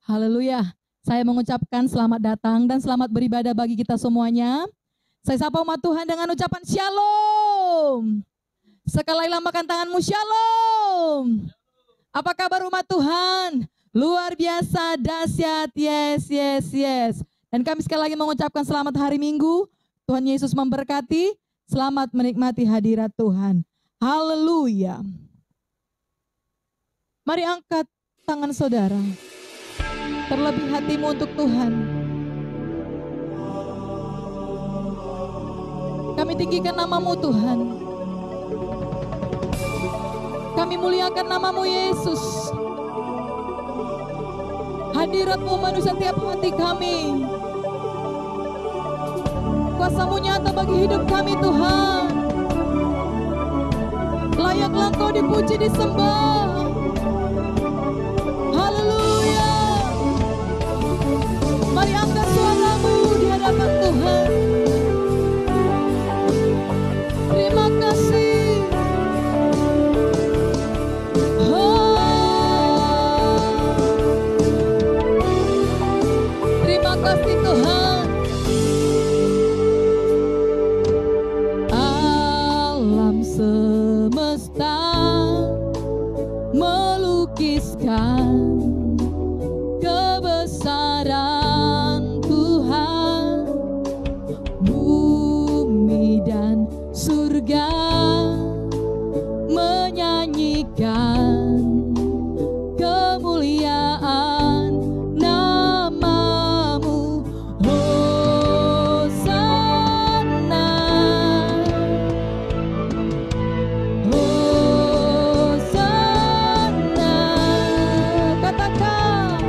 Haleluya. Saya mengucapkan selamat datang dan selamat beribadah bagi kita semuanya. Saya sapa umat Tuhan dengan ucapan Shalom. Sekali lagi lambaikan tanganmu, Shalom. Apa kabar umat Tuhan? Luar biasa, dahsyat, yes. Dan kami sekali lagi mengucapkan selamat hari Minggu. Tuhan Yesus memberkati. Selamat menikmati hadirat Tuhan. Haleluya. Mari angkat tangan saudara. Terlebih hatimu untuk Tuhan. Kami tinggikan namamu Tuhan. Kami muliakan namamu Yesus. Hadiratmu memenuhi setiap hati kami. Kuasamu nyata bagi hidup kami Tuhan. Layaklah Engkau dipuji, disembah. Haleluya. Mari angkat suaramu di hadapan Tuhan. Terima kasih. Terima kasih Tuhan. Alam semesta melukiskan kebesaran Tuhan. Bumi dan surga menyanyikan kemuliaan namamu. Hosana, Hosana. Katakan,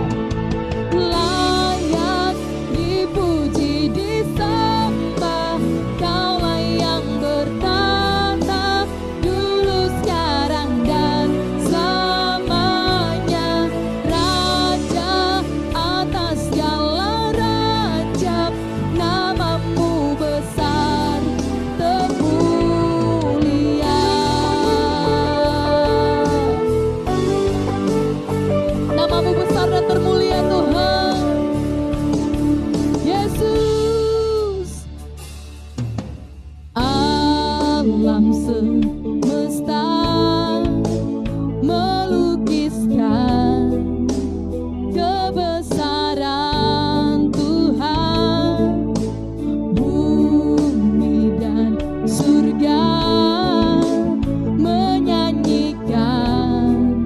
layak dipuji, disembah. Kaulah yang bertata dulu, sekarang, dan selamanya. Raja atas segala raja, namamu besar termulia. Namamu besar dan termulia Tuhan Yesus. Alam semesta melukiskan kebesaran Tuhan. Bumi dan surga menyanyikan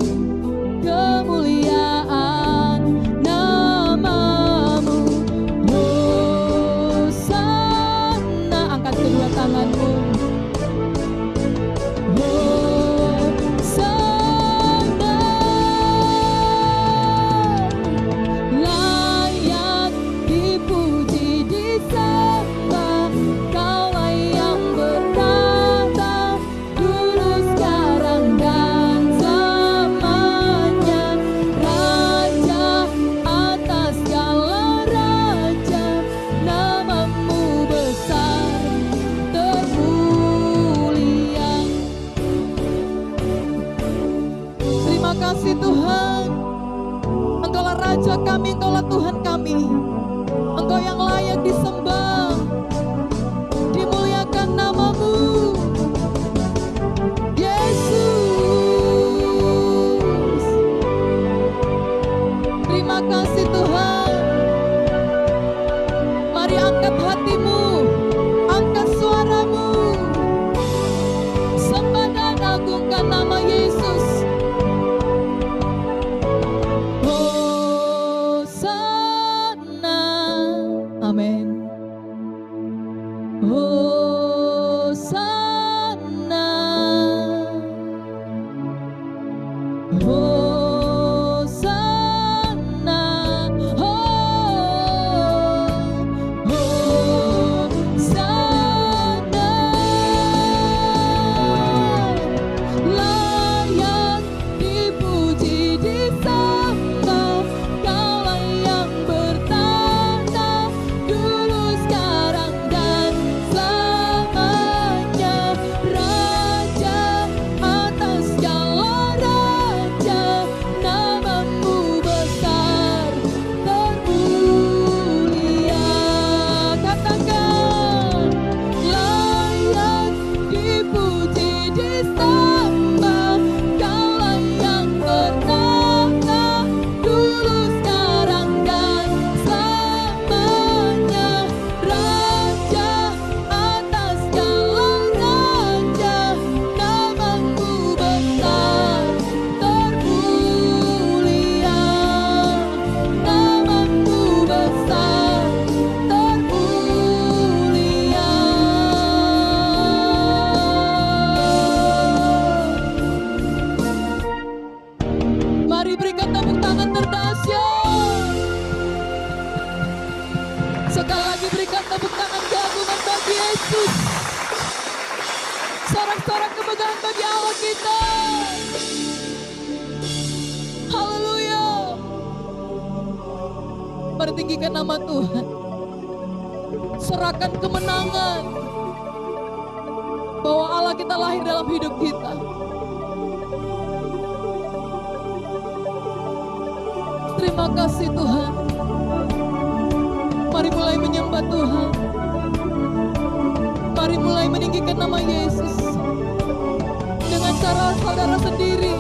kemuliaan namamu. Hosana. Angkat kedua tanganmu. Hosana. Layak dipuji, disembah. Kaulah yang bertata dulu, sekarang, dan selamanya. Raja atas segala raja, namamu besar termulia. Terima kasih Tuhan. Engkaulah Raja kami, Engkaulah Tuhan kami. Engkau yang layak disembah. Dimuliakan namamu Yesus. Terima kasih Tuhan. Mari angkat hatimu, angkat suaramu, sembah dan agungkan nama Yesus. Hosana. Amin. Hosana. Hosana. Hosana. Layak kita. Haleluya. Mari tinggikan nama Tuhan. Serahkan kemenangan bahwa Allah kita lahir dalam hidup kita. Terima kasih Tuhan. Mari mulai menyembah Tuhan. Mari mulai meninggikan nama Yesus dengan cara saudara sendiri.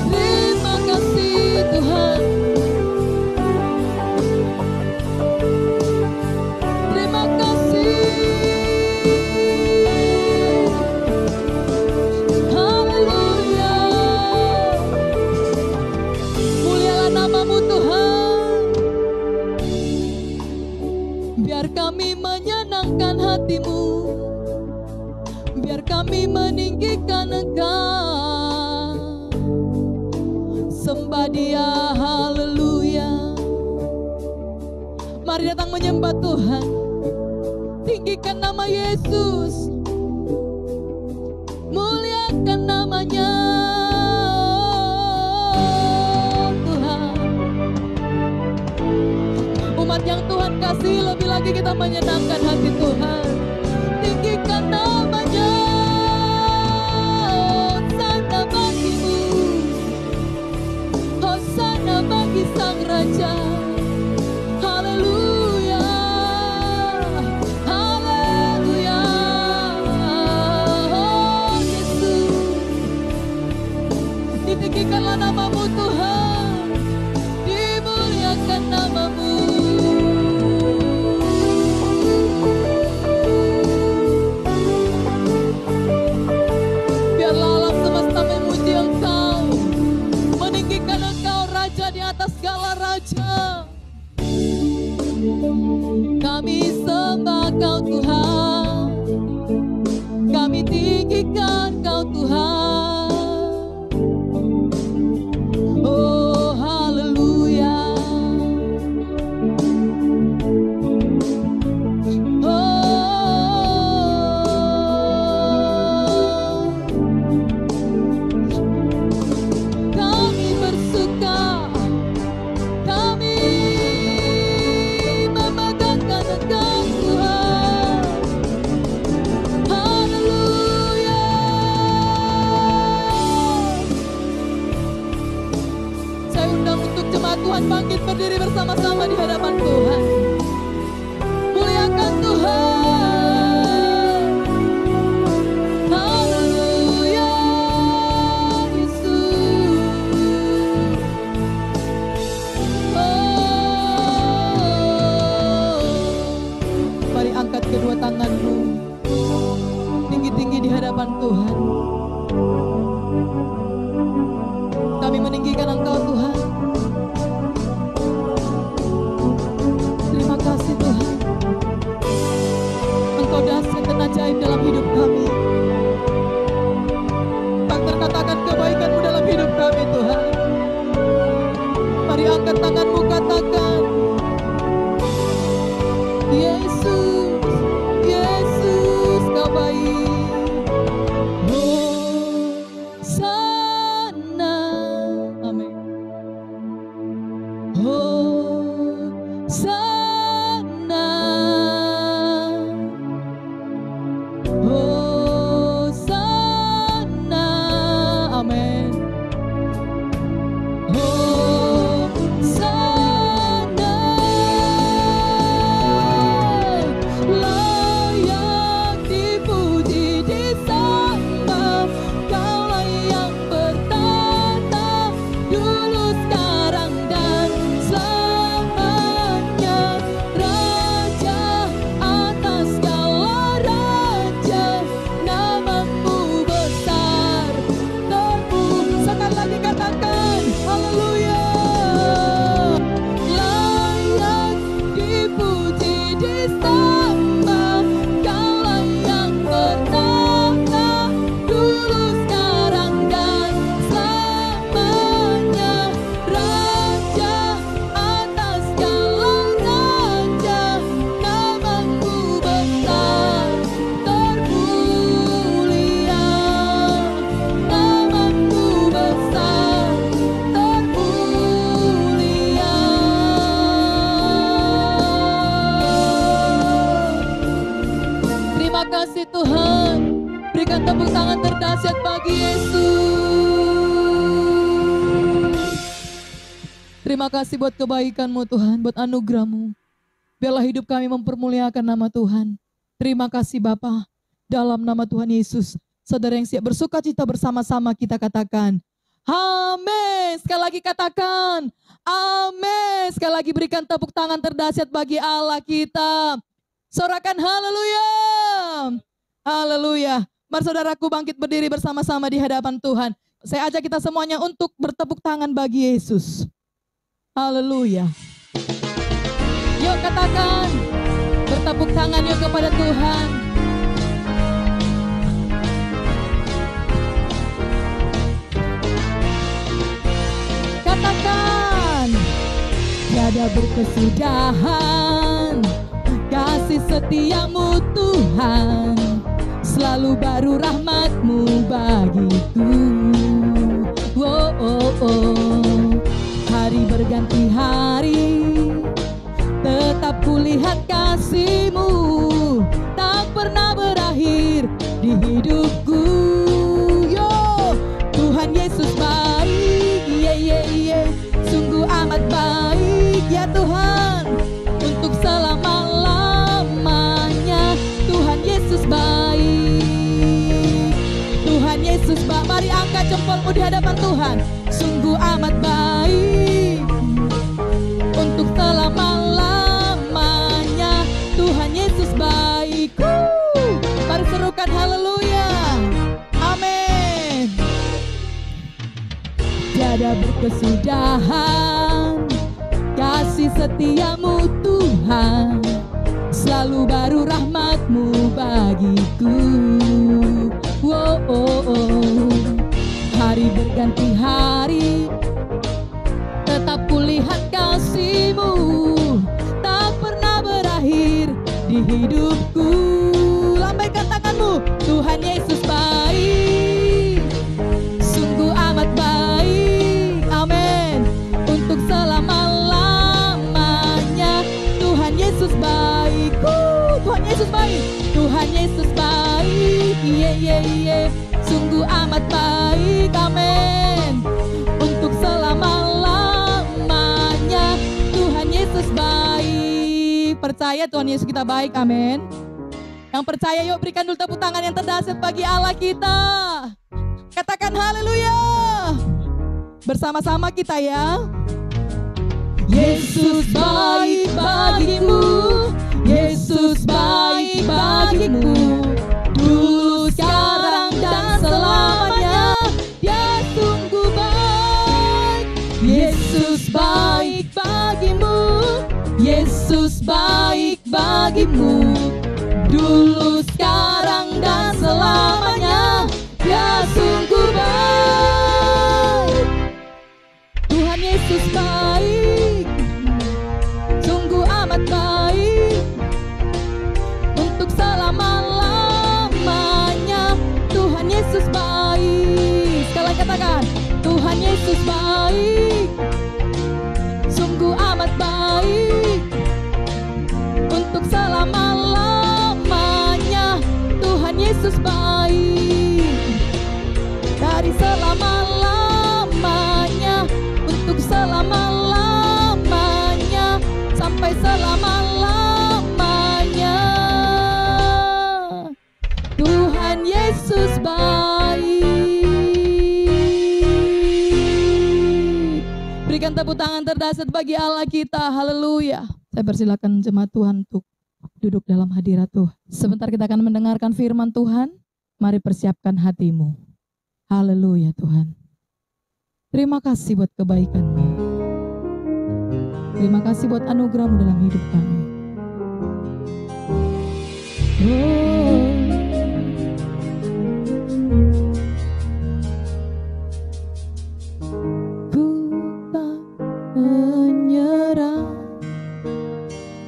Terima kasih Tuhan. Terima kasih. Haleluya. Mulialah namamu Tuhan. Biar kami menyenangkan hatimu, biar kami meninggikan Engkau. Sembah Dia, haleluya. Mari datang menyembah Tuhan. Tinggikan nama Yesus, muliakan namanya Tuhan. Umat yang Tuhan kasih, lebih lagi kita menyenangkan hati Tuhan. Tinggikan namanya. Hosana bagimu, Hosana bagi Sang Raja. Haleluya, haleluya. Oh Yesus, ditinggikanlah namamu Tuhan, dimuliakan namamu. Biarlah alam semesta memuji Engkau, meninggikan Engkau Raja di atas segala raja. Kami sembah Kau Tuhan, kami tinggikan Kau Tuhan. Oh haleluya. Kami bersuka, kami membanggakan Engkau Tuhan. Haleluya. Saya undang untuk jemaat Tuhan bangkit berdiri bersama-sama di hadapan Tuhan. Muliakan Tuhan. Haleluya, Yesus. Mari angkat kedua tanganmu tinggi-tinggi di hadapan Tuhan. Kami meninggikan Engkau Tuhan. Terima kasih Tuhan. Engkau dahsyat dan ajaib dalam hidup kami. Tak terkatakan kebaikan-Mu dalam hidup kami Tuhan. Mari angkat tanganmu, katakan, Yesus, Yesus Kau baik. Hosana, amin. Hosana, Hosana, amin. Hosana. tangan terdahsyat bagi Yesus. Terima kasih buat kebaikan-Mu Tuhan, buat anugerah-Mu. Biarlah hidup kami mempermuliakan nama Tuhan. Terima kasih Bapa. Dalam nama Tuhan Yesus, saudara yang siap bersuka cita bersama-sama kita katakan, amin. Sekali lagi katakan, amin. Sekali lagi berikan tepuk tangan terdahsyat bagi Allah kita. Sorakan haleluya. Haleluya. Mari saudaraku bangkit berdiri bersama-sama di hadapan Tuhan. Saya ajak kita semuanya untuk bertepuk tangan bagi Yesus. Haleluya. Yuk katakan, bertepuk tangan yuk kepada Tuhan. Katakan, tiada berkesudahan kasih setiamu Tuhan, selalu baru rahmat-Mu bagiku. Oh, oh, oh. Hari berganti hari, tetap kulihat kasih-Mu, tak pernah berakhir di hidupku. Yo, Tuhan Yesus baik, ye, ye, ye. Sungguh amat baik ya Tuhan, untuk selama-lamanya. Tuhan Yesus baik, Tuhan Yesus baik. Mari angkat jempolmu di hadapan Tuhan. Sungguh amat baik, untuk selama-lamanya. Tuhan Yesus baik. Mari serukan haleluya. Amin. Tiada berkesudahan kasih setiamu Tuhan, selalu baru rahmat-Mu bagiku. Oh, oh, oh. Hari berganti hari, tetap kulihat kasih-Mu, tak pernah berakhir di hidupku. Lambaikan tanganmu. Tuhan Yesus baik, sungguh amat baik. Amin. Untuk selama-lamanya. Tuhan Yesus baik. Tuhan Yesus baik. Tuhan Yesus baik. Ye, ye, ye. Sungguh amat baik. Amin. Untuk selama-lamanya. Tuhan Yesus baik. Percaya Tuhan Yesus kita baik. Amin. Yang percaya yuk berikan dulu tepuk tangan yang terdahsyat bagi Allah kita. Katakan haleluya. Bersama-sama kita ya. Yesus baik bagimu, Yesus baik bagimu, dulu, sekarang, dan selamanya. Dia sungguh baik. Yesus baik bagimu, Yesus baik bagimu, dulu, sekarang, dan selamanya. Dia sungguh baik. Tuhan Yesus baik, sungguh amat baik, untuk selama-lamanya. Tuhan Yesus baik. Sekali lagi katakan, Tuhan Yesus baik, sungguh amat baik, untuk selama-lamanya. Tuhan Yesus baik, dari selama-lamanya, untuk selama-lamanya, sampai selama-lamanya. Tuhan Yesus baik. Berikan tepuk tangan terdahsyat bagi Allah kita. Haleluya. Saya persilakan jemaat Tuhan untuk duduk dalam hadirat Tuhan. Sebentar kita akan mendengarkan firman Tuhan. Mari persiapkan hatimu. Haleluya Tuhan. Terima kasih buat kebaikan-Mu. Terima kasih buat anugerah-Mu dalam hidup kami. Ku tak menyerah,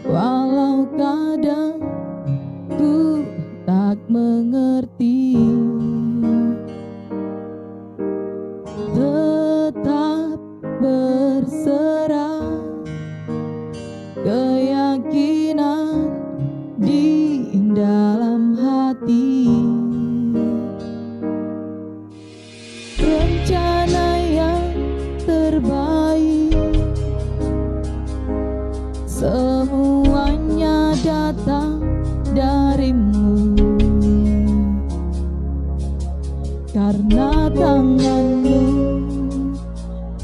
walau kadang ku tak mengerti. Tetap berserah, keyakinan di dalam hati. karena tangan-Mu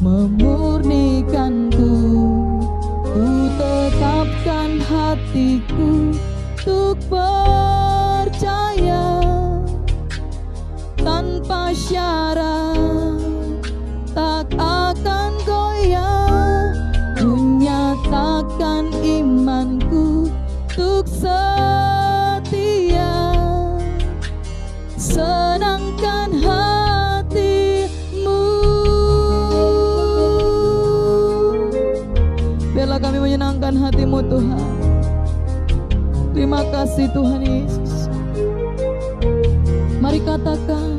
memurnikanku. Ku tetapkan hatiku untuk percaya tanpa syarat, tak akan goyah. Ku nyatakan imanku untuk setia, senangkan hati-Mu. Biarlah kami menyenangkan hati-Mu Tuhan. Terima kasih Tuhan Yesus. Mari katakan,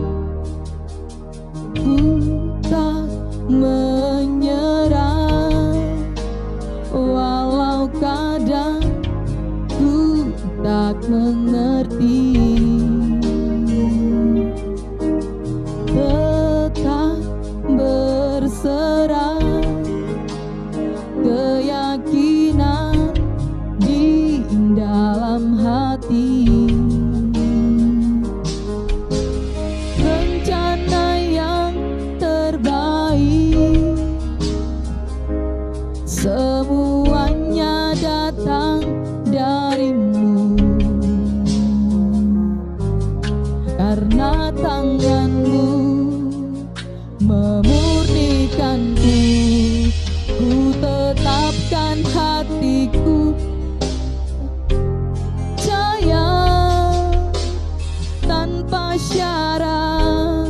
ku tak menyerah, walau kadang ku tak mengerti. Tetap berserah, keyakinan di dalam hati. Rencana yang terbaik semuanya datang dari-Mu, karena tangan-Mu memurnikanku. Ku tetapkan hatiku percaya tanpa syarat,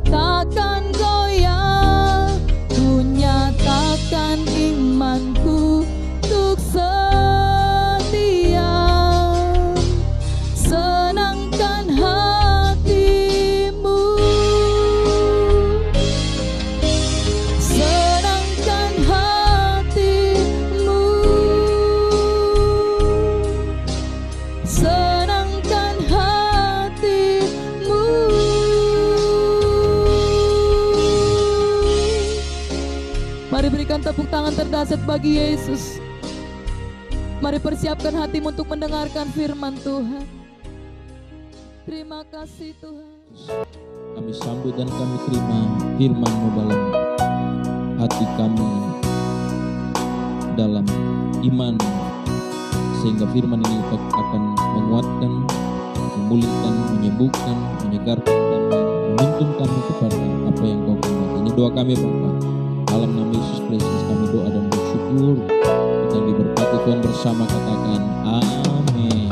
takkan goyah. Ku nyatakan imanku untuk setia, senangkan hati-Mu, senangkan hati-Mu, senangkan hati-Mu. Mari berikan tepuk tangan terdahsyat bagi Yesus. Mari persiapkan hatimu untuk mendengarkan firman Tuhan. Terima kasih Tuhan. Kami sambut dan kami terima firman-Mu dalam hati kami, dalam iman, sehingga firman ini akan menguatkan, memulihkan, menyembuhkan, menyegarkan kami, menuntun kami kepada apa yang Kau kehendaki. Ini doa kami Bapa. Dalam nama Yesus Kristus kami doa dan bersyukur. Kita diberkati Tuhan bersama, katakan amin.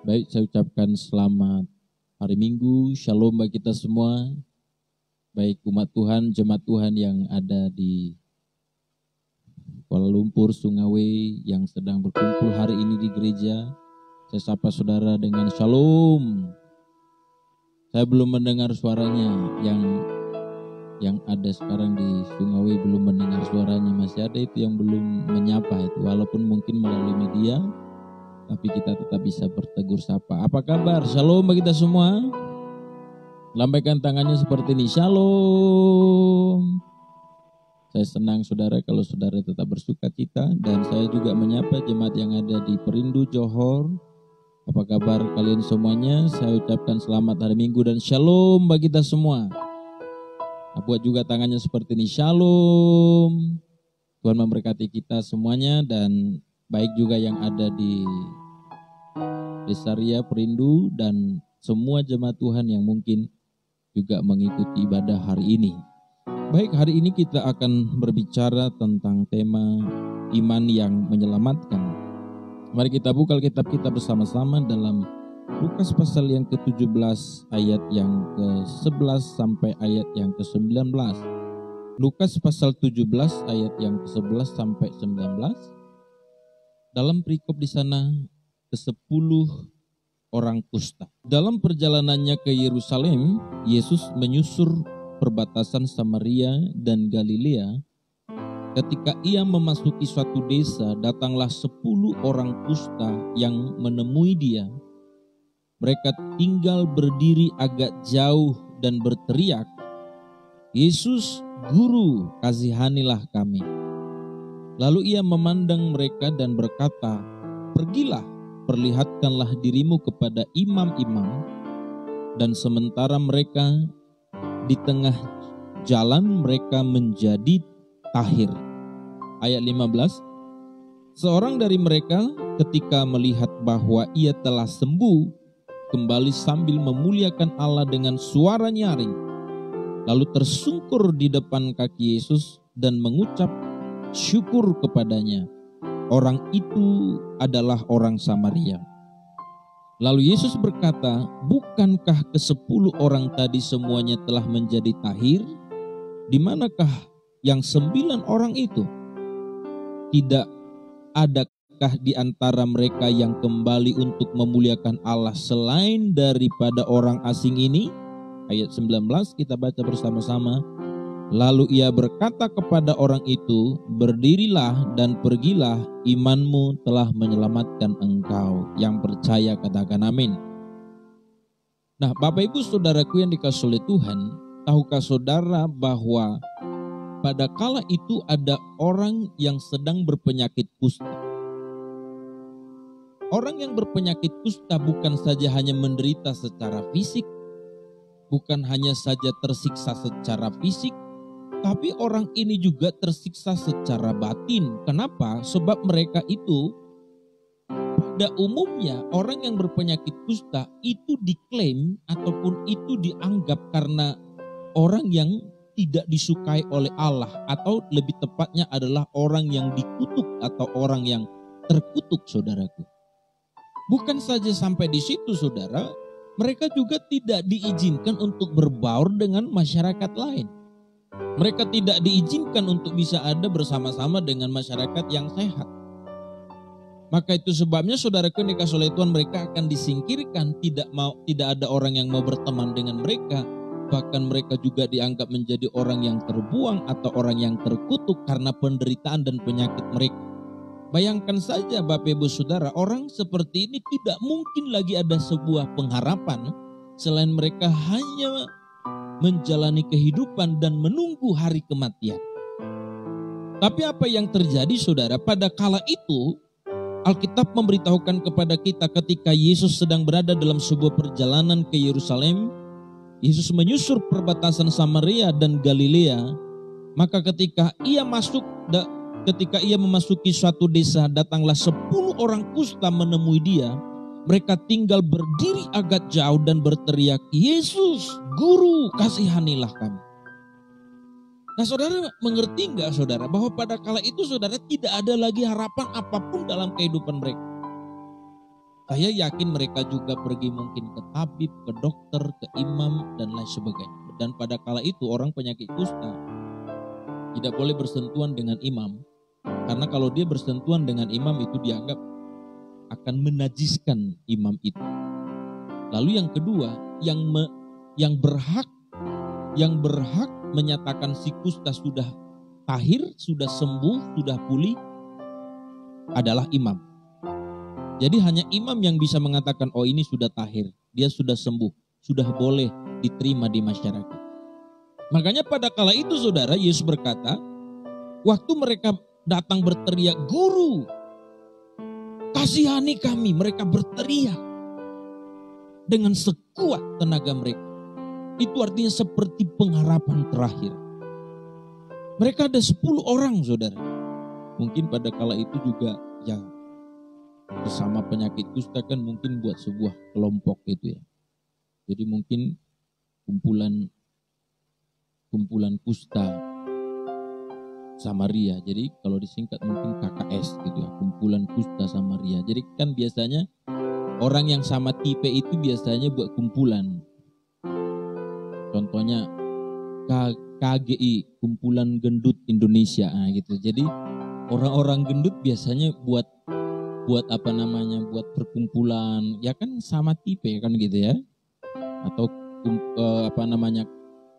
Baik, saya ucapkan selamat hari Minggu, shalom bagi kita semua. Baik umat Tuhan, jemaat Tuhan yang ada di Kuala Lumpur, Sungawe, yang sedang berkumpul hari ini di gereja. Saya sapa saudara dengan shalom. Saya belum mendengar suaranya, yang ada sekarang di Sungawe belum mendengar suaranya. Masih ada itu yang belum menyapa itu, walaupun mungkin melalui media, tapi kita tetap bisa bertegur sapa. Apa kabar? Shalom bagi kita semua. Lambaikan tangannya seperti ini, shalom. Saya senang saudara kalau saudara tetap bersuka cita, dan saya juga menyapa jemaat yang ada di Perindu, Johor. Apa kabar kalian semuanya? Saya ucapkan selamat hari Minggu dan shalom bagi kita semua. Nah, buat juga tangannya seperti ini, shalom. Tuhan memberkati kita semuanya, dan baik juga yang ada di Desaria, Perindu, dan semua jemaat Tuhan yang mungkin juga mengikuti ibadah hari ini. Baik, hari ini kita akan berbicara tentang tema iman yang menyelamatkan. Mari kita buka Alkitab kita bersama-sama dalam Lukas pasal yang ke-17 ayat yang ke-11 sampai ayat yang ke-19. Lukas pasal 17 ayat yang ke-11 sampai 19. Dalam perikop di sana ke-10 orang kusta. Dalam perjalanannya ke Yerusalem, Yesus menyusur perbatasan Samaria dan Galilea. Ketika ia memasuki suatu desa, datanglah 10 orang kusta yang menemui dia. Mereka tinggal berdiri agak jauh dan berteriak, "Yesus, Guru, kasihanilah kami." Lalu ia memandang mereka dan berkata, "Pergilah, perlihatkanlah dirimu kepada imam-imam, dan sementara mereka di tengah jalan mereka menjadi tahir. Ayat 15, seorang dari mereka ketika melihat bahwa ia telah sembuh, kembali sambil memuliakan Allah dengan suara nyaring, lalu tersungkur di depan kaki Yesus dan mengucap syukur kepadanya. Orang itu adalah orang Samaria. Lalu Yesus berkata, bukankah ke-10 orang tadi semuanya telah menjadi tahir? Di manakah yang 9 orang itu? Tidak adakah di antara mereka yang kembali untuk memuliakan Allah selain daripada orang asing ini? Ayat 19 kita baca bersama-sama. Lalu ia berkata kepada orang itu, berdirilah dan pergilah, imanmu telah menyelamatkan engkau. Yang percaya katakan amin. Nah, Bapak Ibu Saudaraku yang dikasihi oleh Tuhan, tahukah saudara bahwa pada kala itu ada orang yang sedang berpenyakit kusta. Orang yang berpenyakit kusta bukan saja hanya menderita secara fisik, bukan hanya saja tersiksa secara fisik, tapi orang ini juga tersiksa secara batin. Kenapa? Sebab mereka itu pada umumnya orang yang berpenyakit kusta itu diklaim ataupun itu dianggap karena orang yang tidak disukai oleh Allah, atau lebih tepatnya adalah orang yang dikutuk atau orang yang terkutuk, saudaraku. Bukan saja sampai di situ, saudara, mereka juga tidak diizinkan untuk berbaur dengan masyarakat lain. Mereka tidak diizinkan untuk bisa ada bersama-sama dengan masyarakat yang sehat. Maka itu sebabnya saudaraku yang dikasihi oleh Tuhan, mereka akan disingkirkan, tidak ada orang yang mau berteman dengan mereka. Bahkan mereka juga dianggap menjadi orang yang terbuang atau orang yang terkutuk karena penderitaan dan penyakit mereka. Bayangkan saja Bapak Ibu Saudara, orang seperti ini tidak mungkin lagi ada sebuah pengharapan selain mereka hanya menjalani kehidupan dan menunggu hari kematian. Tapi apa yang terjadi saudara? Pada kala itu Alkitab memberitahukan kepada kita ketika Yesus sedang berada dalam sebuah perjalanan ke Yerusalem, Yesus menyusur perbatasan Samaria dan Galilea. Maka ketika ia memasuki suatu desa, datanglah 10 orang kusta menemui dia. Mereka tinggal berdiri agak jauh dan berteriak, Yesus, Guru, kasihanilah kami. Nah saudara mengerti enggak saudara bahwa pada kala itu saudara tidak ada lagi harapan apapun dalam kehidupan mereka. Saya yakin mereka juga pergi mungkin ke tabib, ke dokter, ke imam dan lain sebagainya. Dan pada kala itu orang penyakit kusta tidak boleh bersentuhan dengan imam. Karena kalau dia bersentuhan dengan imam itu dianggap akan menajiskan imam itu. Lalu yang kedua, yang berhak menyatakan si kusta sudah tahir, sudah sembuh, sudah pulih adalah imam. Jadi hanya imam yang bisa mengatakan, oh ini sudah tahir, dia sudah sembuh, sudah boleh diterima di masyarakat. Makanya pada kala itu saudara, Yesus berkata, waktu mereka datang berteriak, Guru, kasihani kami, mereka berteriak dengan sekuat tenaga mereka. Itu artinya seperti pengharapan terakhir. Mereka ada 10 orang saudara. Mungkin pada kala itu juga ya bersama penyakit kusta kan mungkin buat sebuah kelompok gitu ya. Jadi mungkin kumpulan kusta Samaria. Jadi kalau disingkat mungkin KKS gitu ya, kumpulan kusta Samaria. Jadi kan biasanya orang yang sama tipe itu biasanya buat kumpulan. Contohnya KGI, kumpulan gendut Indonesia gitu. Jadi orang-orang gendut biasanya buat perkumpulan, ya kan sama tipe kan gitu ya. Atau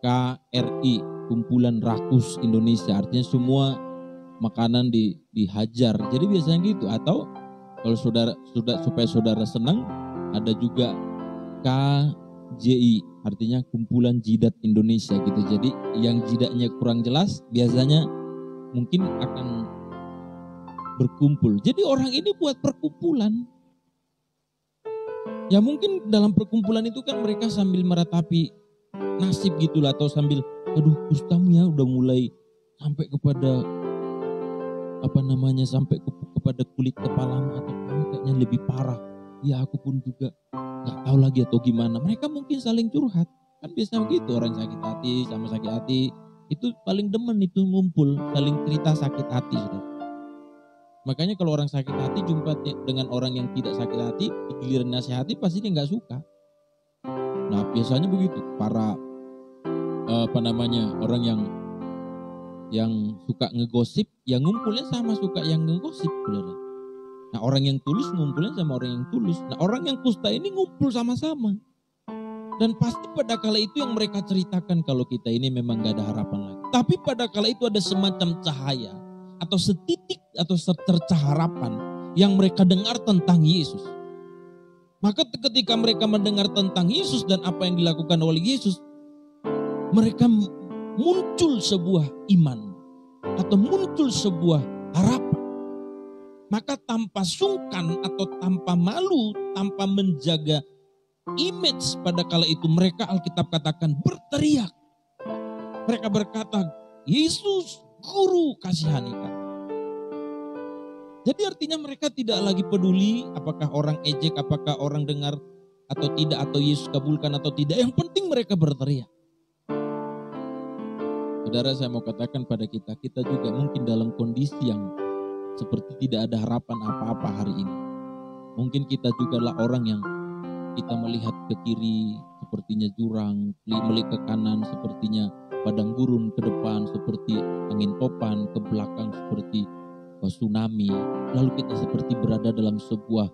KRI, kumpulan rakus Indonesia, artinya semua makanan dihajar. Jadi biasanya gitu. Atau kalau supaya saudara senang, ada juga KJI, artinya kumpulan jidat Indonesia gitu. Jadi yang jidatnya kurang jelas biasanya mungkin akan berkumpul. Jadi orang ini buat perkumpulan. Ya mungkin dalam perkumpulan itu kan mereka sambil meratapi nasib gitulah, atau sambil, aduh kustamu ya udah mulai sampai kepada sampai kepada kulit kepalamu, atau kamu kayaknya lebih parah. Ya aku pun juga nggak tahu lagi atau gimana. Mereka mungkin saling curhat, kan biasa begitu orang sakit hati sama sakit hati itu paling demen itu ngumpul saling cerita sakit hati. Saudara. Makanya kalau orang sakit hati jumpa dengan orang yang tidak sakit hati, giliran nasihati pasti dia nggak suka. Nah biasanya begitu para orang yang suka ngegosip, yang ngumpulnya sama suka yang ngegosip, saudara. Nah orang yang tulus ngumpulnya sama orang yang tulus. Nah orang yang kusta ini ngumpul sama-sama. Dan pasti pada kala itu yang mereka ceritakan kalau kita ini memang gak ada harapan lagi. Tapi pada kala itu ada semacam cahaya atau setitik atau secercah harapan yang mereka dengar tentang Yesus. Maka ketika mereka mendengar tentang Yesus dan apa yang dilakukan oleh Yesus, mereka muncul sebuah iman atau muncul sebuah harapan. Maka tanpa sungkan atau tanpa malu, tanpa menjaga image pada kala itu, mereka Alkitab katakan berteriak. Mereka berkata, Yesus Guru kasihani kami. Jadi artinya mereka tidak lagi peduli apakah orang ejek, apakah orang dengar atau tidak, atau Yesus kabulkan atau tidak. Yang penting mereka berteriak. Saudara, saya mau katakan pada kita juga mungkin dalam kondisi yang seperti tidak ada harapan apa-apa hari ini. Mungkin kita juga lah orang yang kita melihat ke kiri sepertinya jurang, melihat ke kanan sepertinya padang gurun, ke depan seperti angin topan, ke belakang seperti tsunami. Lalu kita seperti berada dalam sebuah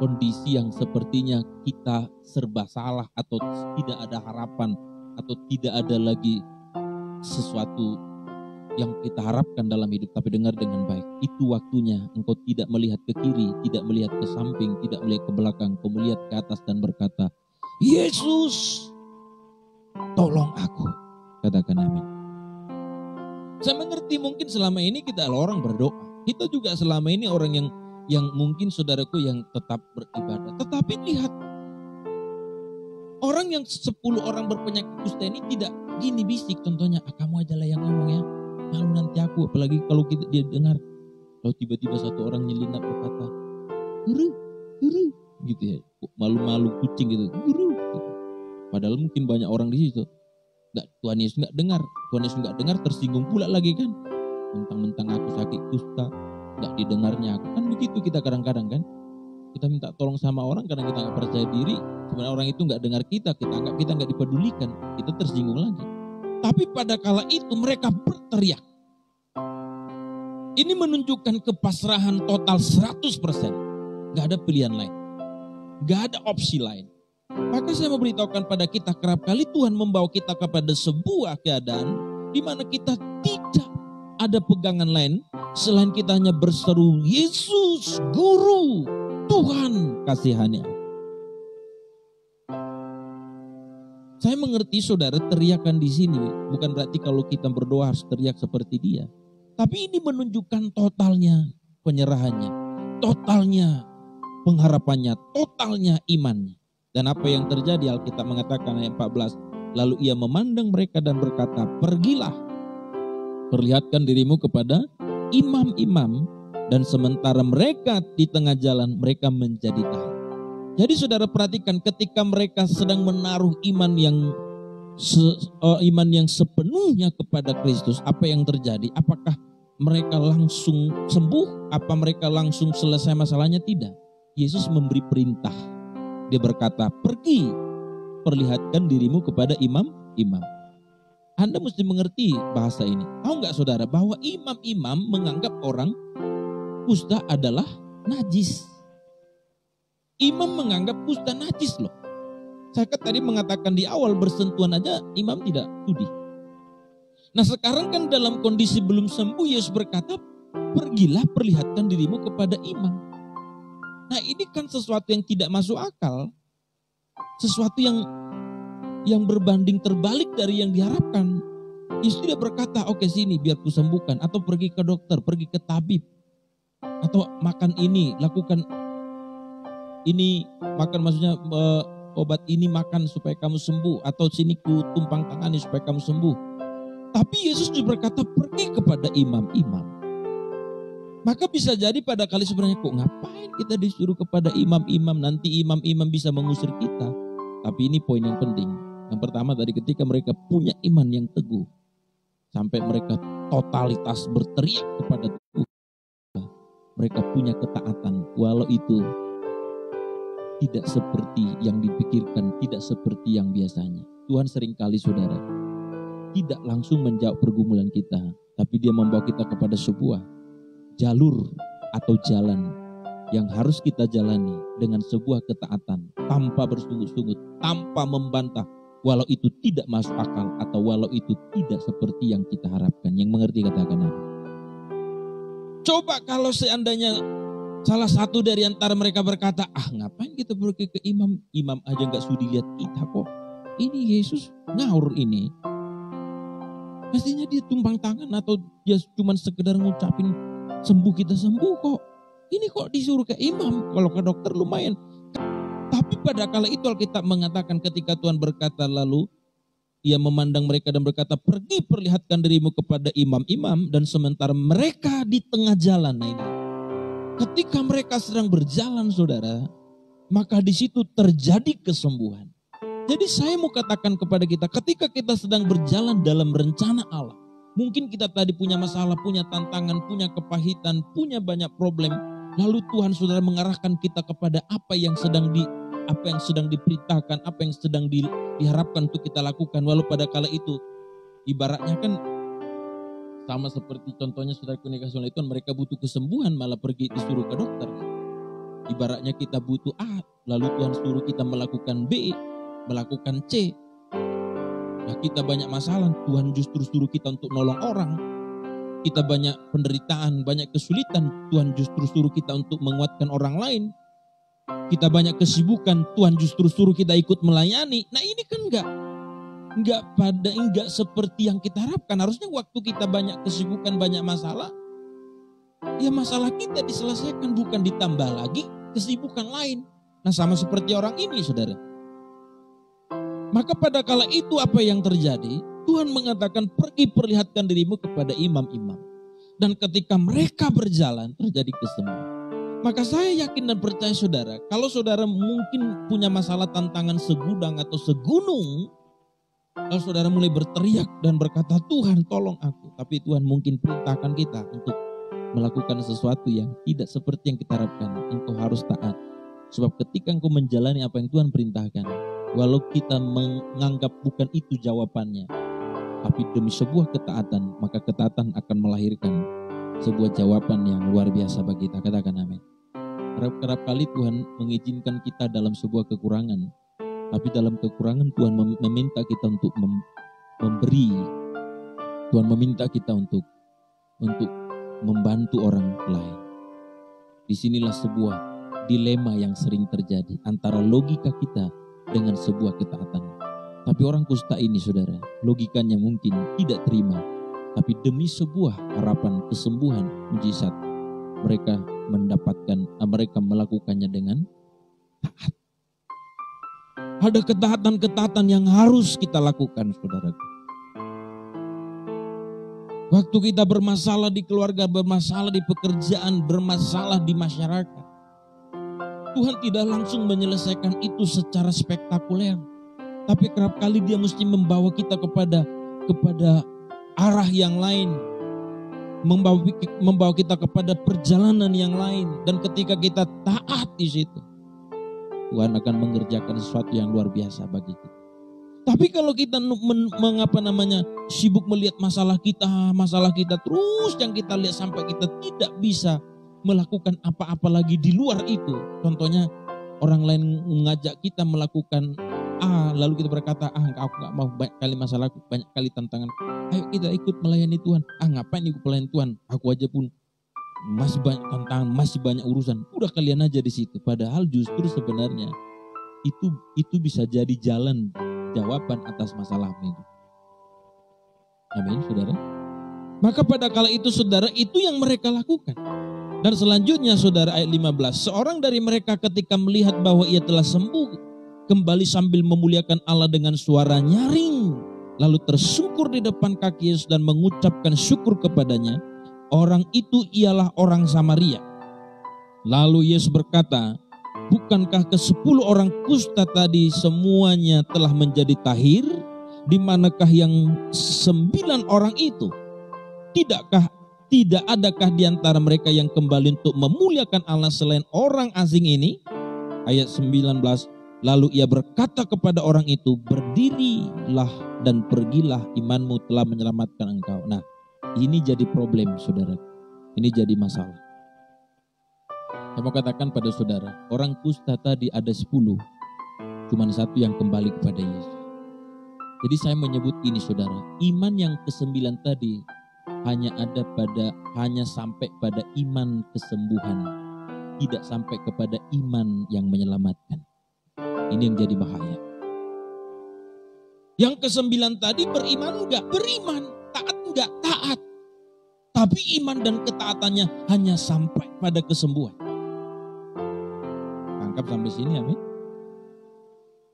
kondisi yang sepertinya kita serba salah atau tidak ada harapan atau tidak ada lagi sesuatu yang kita harapkan dalam hidup. Tapi dengar dengan baik, itu waktunya engkau tidak melihat ke kiri, tidak melihat ke samping, tidak melihat ke belakang, engkau melihat ke atas dan berkata, Yesus, tolong aku. Katakan amin. Saya mengerti mungkin selama ini kita adalah orang berdoa. Kita juga selama ini orang yang mungkin saudaraku yang tetap beribadah. Tetapi lihat, orang yang 10 orang berpenyakit kusta ini tidak gini bisik contohnya, kamu aja lah yang ngomong ya. Malu nanti aku, apalagi kalau dia dengar, kalau tiba-tiba satu orang nyelinap berkata, guru, gitu ya, malu-malu kucing gitu, guru. Gitu. Padahal mungkin banyak orang di situ, Tuhan Yesus nggak dengar, tersinggung pula lagi kan, mentang-mentang aku sakit kusta, nggak didengarnya aku, kan begitu kita kadang-kadang kan, kita minta tolong sama orang karena kita nggak percaya diri, sebenarnya orang itu nggak dengar kita anggap kita nggak dipedulikan, kita tersinggung lagi. Tapi pada kala itu mereka berteriak. Ini menunjukkan kepasrahan total 100%. Gak ada pilihan lain. Gak ada opsi lain. Maka saya mau beritahukan pada kita, kerap kali Tuhan membawa kita kepada sebuah keadaan di mana kita tidak ada pegangan lain selain kita hanya berseru, Yesus, Guru, Tuhan kasihani aku. Saya mengerti saudara, teriakan di sini bukan berarti kalau kita berdoa harus teriak seperti dia. Tapi ini menunjukkan totalnya penyerahannya, totalnya pengharapannya, totalnya imannya. Dan apa yang terjadi, Alkitab mengatakan ayat 14, lalu ia memandang mereka dan berkata, pergilah, perlihatkan dirimu kepada imam-imam, dan sementara mereka di tengah jalan, mereka menjadi tahu. Jadi saudara perhatikan, ketika mereka sedang menaruh iman yang sepenuhnya kepada Kristus, apa yang terjadi? Apakah mereka langsung sembuh? Apa mereka langsung selesai masalahnya? Tidak. Yesus memberi perintah. Dia berkata, pergi, perlihatkan dirimu kepada imam-imam. Anda mesti mengerti bahasa ini. Tahu nggak saudara bahwa imam-imam menganggap orang kusta adalah najis. Imam menganggap kusta najis loh. Saya kan tadi mengatakan di awal, bersentuhan aja imam tidak sudi. Nah sekarang kan dalam kondisi belum sembuh, Yesus berkata, pergilah perlihatkan dirimu kepada imam. Nah ini kan sesuatu yang tidak masuk akal. Sesuatu yang berbanding terbalik dari yang diharapkan. Yesus tidak berkata, oke sini biar ku sembuhkan, atau pergi ke dokter, pergi ke tabib, atau makan ini, lakukan ini makan, maksudnya obat ini makan supaya kamu sembuh, atau sini ku tumpang tangani supaya kamu sembuh. Tapi Yesus berkata pergi kepada imam-imam. Maka bisa jadi pada kali sebenarnya kok ngapain kita disuruh kepada imam-imam, nanti imam-imam bisa mengusir kita. Tapi ini poin yang penting. Yang pertama tadi, ketika mereka punya iman yang teguh, sampai mereka totalitas berteriak kepada Tuhan, mereka punya ketaatan, walau itu tidak seperti yang dipikirkan, tidak seperti yang biasanya. Tuhan seringkali, saudara, tidak langsung menjawab pergumulan kita, tapi Dia membawa kita kepada sebuah jalur atau jalan yang harus kita jalani dengan sebuah ketaatan, tanpa bersungut-sungut, tanpa membantah, walau itu tidak masuk akal atau walau itu tidak seperti yang kita harapkan. Yang mengerti katakan apa? Coba kalau seandainya salah satu dari antara mereka berkata, ngapain kita pergi ke imam? Imam aja gak sudi lihat kita kok. Ini Yesus ngawur ini. Mestinya dia tumpang tangan atau dia cuma sekedar ngucapin sembuh, kita sembuh kok. Ini kok disuruh ke imam, kalau ke dokter lumayan. Tapi pada kala itu Alkitab mengatakan ketika Tuhan berkata, lalu Ia memandang mereka dan berkata, pergi perlihatkan dirimu kepada imam-imam. Dan sementara mereka di tengah jalan, nah ini, ketika mereka sedang berjalan, saudara, maka di situ terjadi kesembuhan. Jadi saya mau katakan kepada kita, ketika kita sedang berjalan dalam rencana Allah, mungkin kita tadi punya masalah, punya tantangan, punya kepahitan, punya banyak problem. Lalu Tuhan, saudara, mengarahkan kita kepada apa yang sedang diperintahkan, apa yang sedang diharapkan untuk kita lakukan. Walau pada kala itu, ibaratnya kan sama seperti contohnya saudara komunikasi itu, mereka butuh kesembuhan malah pergi disuruh ke dokter. Ibaratnya kita butuh A, lalu Tuhan suruh kita melakukan B, melakukan C. Nah, kita banyak masalah, Tuhan justru suruh kita untuk nolong orang. Kita banyak penderitaan, banyak kesulitan, Tuhan justru suruh kita untuk menguatkan orang lain. Kita banyak kesibukan, Tuhan justru suruh kita ikut melayani. Nah, ini kan enggak seperti yang kita harapkan. Harusnya waktu kita banyak kesibukan, banyak masalah, ya masalah kita diselesaikan, bukan ditambah lagi kesibukan lain. Nah, sama seperti orang ini, saudara. Maka pada kala itu apa yang terjadi? Tuhan mengatakan pergi perlihatkan dirimu kepada imam-imam. Dan ketika mereka berjalan terjadi kesembuhan. Maka saya yakin dan percaya, saudara, kalau saudara mungkin punya masalah, tantangan segudang atau segunung, kalau saudara mulai berteriak dan berkata, Tuhan tolong aku. Tapi Tuhan mungkin perintahkan kita untuk melakukan sesuatu yang tidak seperti yang kita harapkan. Engkau harus taat. Sebab ketika engkau menjalani apa yang Tuhan perintahkan, walau kita menganggap bukan itu jawabannya, tapi demi sebuah ketaatan, maka ketaatan akan melahirkan sebuah jawaban yang luar biasa bagi kita. Katakan amin. Kerap kali Tuhan mengizinkan kita dalam sebuah kekurangan, tapi dalam kekurangan Tuhan meminta kita untuk memberi. Tuhan meminta kita untuk membantu orang lain. Disinilah sebuah dilema yang sering terjadi antara logika kita dengan sebuah ketaatan. Tapi orang kusta ini, saudara, logikanya mungkin tidak terima, tapi demi sebuah harapan kesembuhan, mujizat, mereka melakukannya dengan taat. Ada ketaatan-ketaatan yang harus kita lakukan, saudaraku. Waktu kita bermasalah di keluarga, bermasalah di pekerjaan, bermasalah di masyarakat, Tuhan tidak langsung menyelesaikan itu secara spektakuler. Tapi kerap kali Dia mesti membawa kita kepada arah yang lain, membawa kita kepada perjalanan yang lain. Dan ketika kita taat di situ, Tuhan akan mengerjakan sesuatu yang luar biasa bagi kita. Tapi kalau kita sibuk melihat masalah kita terus yang kita lihat sampai kita tidak bisa melakukan apa-apa lagi di luar itu. Contohnya orang lain mengajak kita melakukan A, lalu kita berkata, aku gak mau, banyak kali masalahku, banyak kali tantangan. Ayo kita ikut melayani Tuhan. Ngapain ikut melayani Tuhan? Aku aja pun masih banyak tantangan, masih banyak urusan. Udah kalian aja di situ. Padahal justru sebenarnya itu bisa jadi jalan jawaban atas masalahmu itu. Amin, saudara. Maka pada kala itu, saudara, itu yang mereka lakukan. Dan selanjutnya saudara ayat 15. Seorang dari mereka ketika melihat bahwa ia telah sembuh, kembali sambil memuliakan Allah dengan suara nyaring. Lalu tersungkur di depan kaki Yesus dan mengucapkan syukur kepadanya. Orang itu ialah orang Samaria. Lalu Yesus berkata, bukankah ke-10 orang kusta tadi semuanya telah menjadi tahir? Di manakah yang 9 orang itu? Tidak adakah di antara mereka yang kembali untuk memuliakan Allah selain orang asing ini? Ayat 19, lalu ia berkata kepada orang itu, berdirilah dan pergilah, imanmu telah menyelamatkan engkau. Nah, ini jadi problem saudara. Ini jadi masalah. Saya mau katakan pada saudara, orang kusta tadi ada 10, cuman 1 yang kembali kepada Yesus. Jadi saya menyebut ini saudara, iman yang ke-9 tadi hanya sampai pada iman kesembuhan, tidak sampai kepada iman yang menyelamatkan. Ini yang jadi bahaya. Yang ke-9 tadi beriman enggak? Beriman. Taat enggak? Taat. Tapi iman dan ketaatannya hanya sampai pada kesembuhan. Tangkap sampai sini, amin.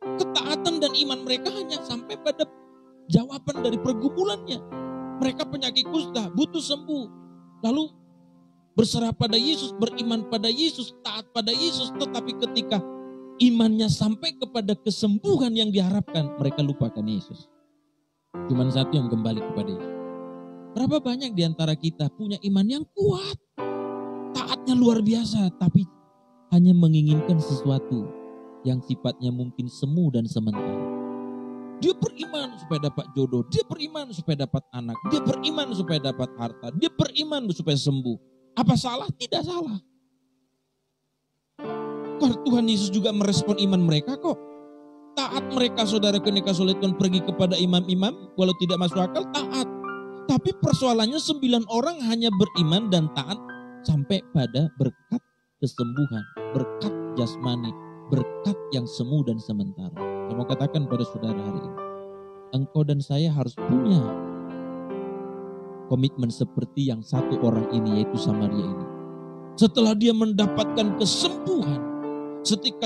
Ketaatan dan iman mereka hanya sampai pada jawaban dari pergumulannya. Mereka penyakit kusta, butuh sembuh. Lalu berserah pada Yesus, beriman pada Yesus, taat pada Yesus. Tetapi ketika imannya sampai kepada kesembuhan yang diharapkan, mereka lupakan Yesus. Cuman 1 yang kembali kepada Yesus. Berapa banyak di antara kita punya iman yang kuat, taatnya luar biasa, tapi hanya menginginkan sesuatu yang sifatnya mungkin semu dan sementara. Dia beriman supaya dapat jodoh, dia beriman supaya dapat anak, dia beriman supaya dapat harta, dia beriman supaya sembuh. Apa salah? Tidak salah. Karena Tuhan Yesus juga merespon iman mereka kok. Taat mereka saudara ketika solidkan pergi kepada imam-imam, walau tidak masuk akal, taat. Tapi persoalannya 9 orang hanya beriman dan taat sampai pada berkat kesembuhan, berkat jasmani, berkat yang semu dan sementara. Saya mau katakan pada saudara hari ini, engkau dan saya harus punya komitmen seperti yang 1 orang ini, yaitu Samaria ini. Setelah dia mendapatkan kesembuhan,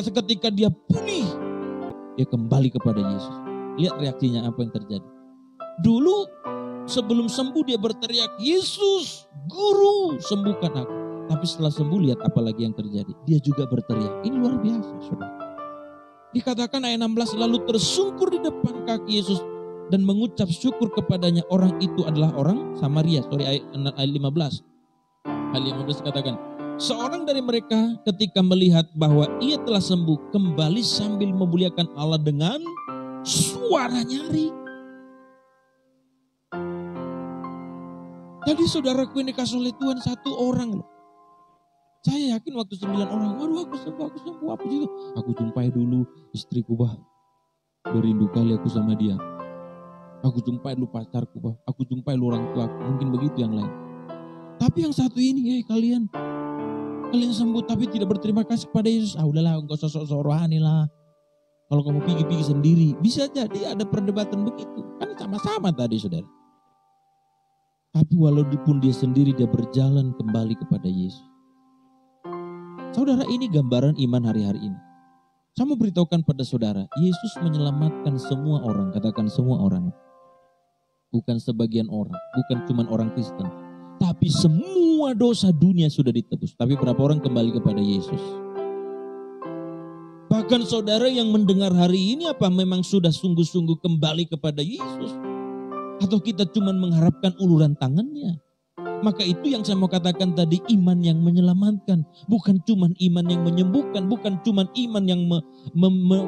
ketika dia pulih, dia kembali kepada Yesus. Lihat reaksinya apa yang terjadi. Dulu sebelum sembuh dia berteriak, Yesus, Guru, sembuhkan aku. Tapi setelah sembuh lihat apa lagi yang terjadi. Dia juga berteriak. Ini luar biasa saudara. Dikatakan ayat 16, lalu tersungkur di depan kaki Yesus dan mengucap syukur kepadanya. Orang itu adalah orang Samaria. Ayat 15. Ayat 15 katakan, seorang dari mereka ketika melihat bahwa ia telah sembuh, kembali sambil memuliakan Allah dengan suara nyaring. Jadi saudaraku ini dikasih oleh Tuhan 1 orang loh. Saya yakin waktu 9 orang, waduh aku sembuh, aku juga. Aku jumpai dulu istriku bah, berindu kali aku sama dia. Aku jumpai dulu pacarku bah, aku jumpai dulu orang tua aku, mungkin begitu yang lain. Tapi yang 1 ini, kalian sembuh tapi tidak berterima kasih kepada Yesus. Udahlah, enggak sosok-sosok rohani lah. Kalau kamu pergi sendiri, bisa jadi ada perdebatan begitu. Kan sama-sama tadi saudara. Tapi walaupun dia sendiri, dia berjalan kembali kepada Yesus. Saudara, ini gambaran iman hari-hari ini. Saya mau beritahukan pada saudara, Yesus menyelamatkan semua orang, katakan semua orang. Bukan sebagian orang, bukan cuma orang Kristen. Tapi semua dosa dunia sudah ditebus. Tapi berapa orang kembali kepada Yesus? Bahkan saudara yang mendengar hari ini, apa memang sudah sungguh-sungguh kembali kepada Yesus? Atau kita cuma mengharapkan uluran tangannya? Maka itu yang saya mau katakan tadi, iman yang menyelamatkan. Bukan cuma iman yang menyembuhkan, bukan cuma iman yang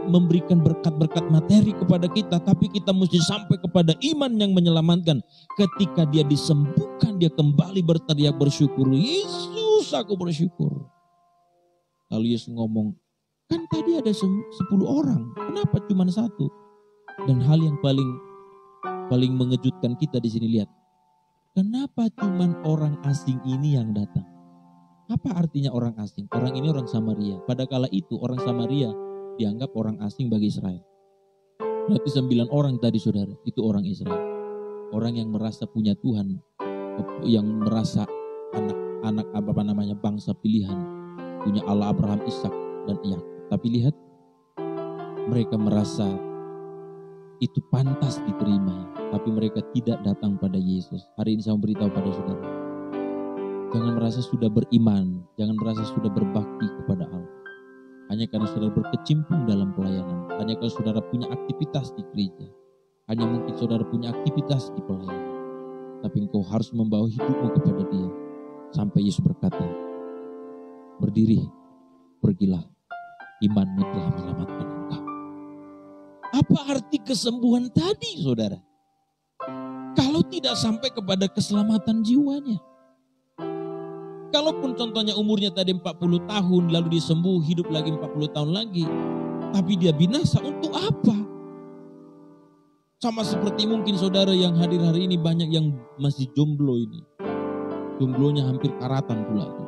memberikan berkat-berkat materi kepada kita. Tapi kita mesti sampai kepada iman yang menyelamatkan. Ketika dia disembuhkan, dia kembali berteriak bersyukur. Yesus, aku bersyukur. Lalu Yesus ngomong, kan tadi ada 10 orang, kenapa cuma 1? Dan hal yang paling mengejutkan kita di sini, lihat. Kenapa cuman orang asing ini yang datang? Apa artinya orang asing? Orang ini orang Samaria. Pada kala itu orang Samaria dianggap orang asing bagi Israel. Berarti 9 orang tadi saudara, itu orang Israel. Orang yang merasa punya Tuhan, yang merasa anak anak bangsa pilihan, punya Allah Abraham, Ishak dan Yakub. Tapi lihat, mereka merasa itu pantas diterima, tapi mereka tidak datang pada Yesus. Hari ini saya memberitahu pada saudara, jangan merasa sudah beriman, jangan merasa sudah berbakti kepada Allah hanya karena saudara berkecimpung dalam pelayanan, hanya karena saudara punya aktivitas di gereja, hanya mungkin saudara punya aktivitas di pelayanan. Tapi engkau harus membawa hidupmu kepada Dia. Sampai Yesus berkata, berdiri, pergilah, imanmu telah menyelamatkan engkau. Apa arti kesembuhan tadi, saudara? Kalau tidak sampai kepada keselamatan jiwanya. Kalaupun contohnya umurnya tadi 40 tahun, lalu dia sembuh, hidup lagi 40 tahun lagi, tapi dia binasa, untuk apa? Sama seperti mungkin saudara yang hadir hari ini, banyak yang masih jomblo ini. Jomblonya hampir karatan pula itu.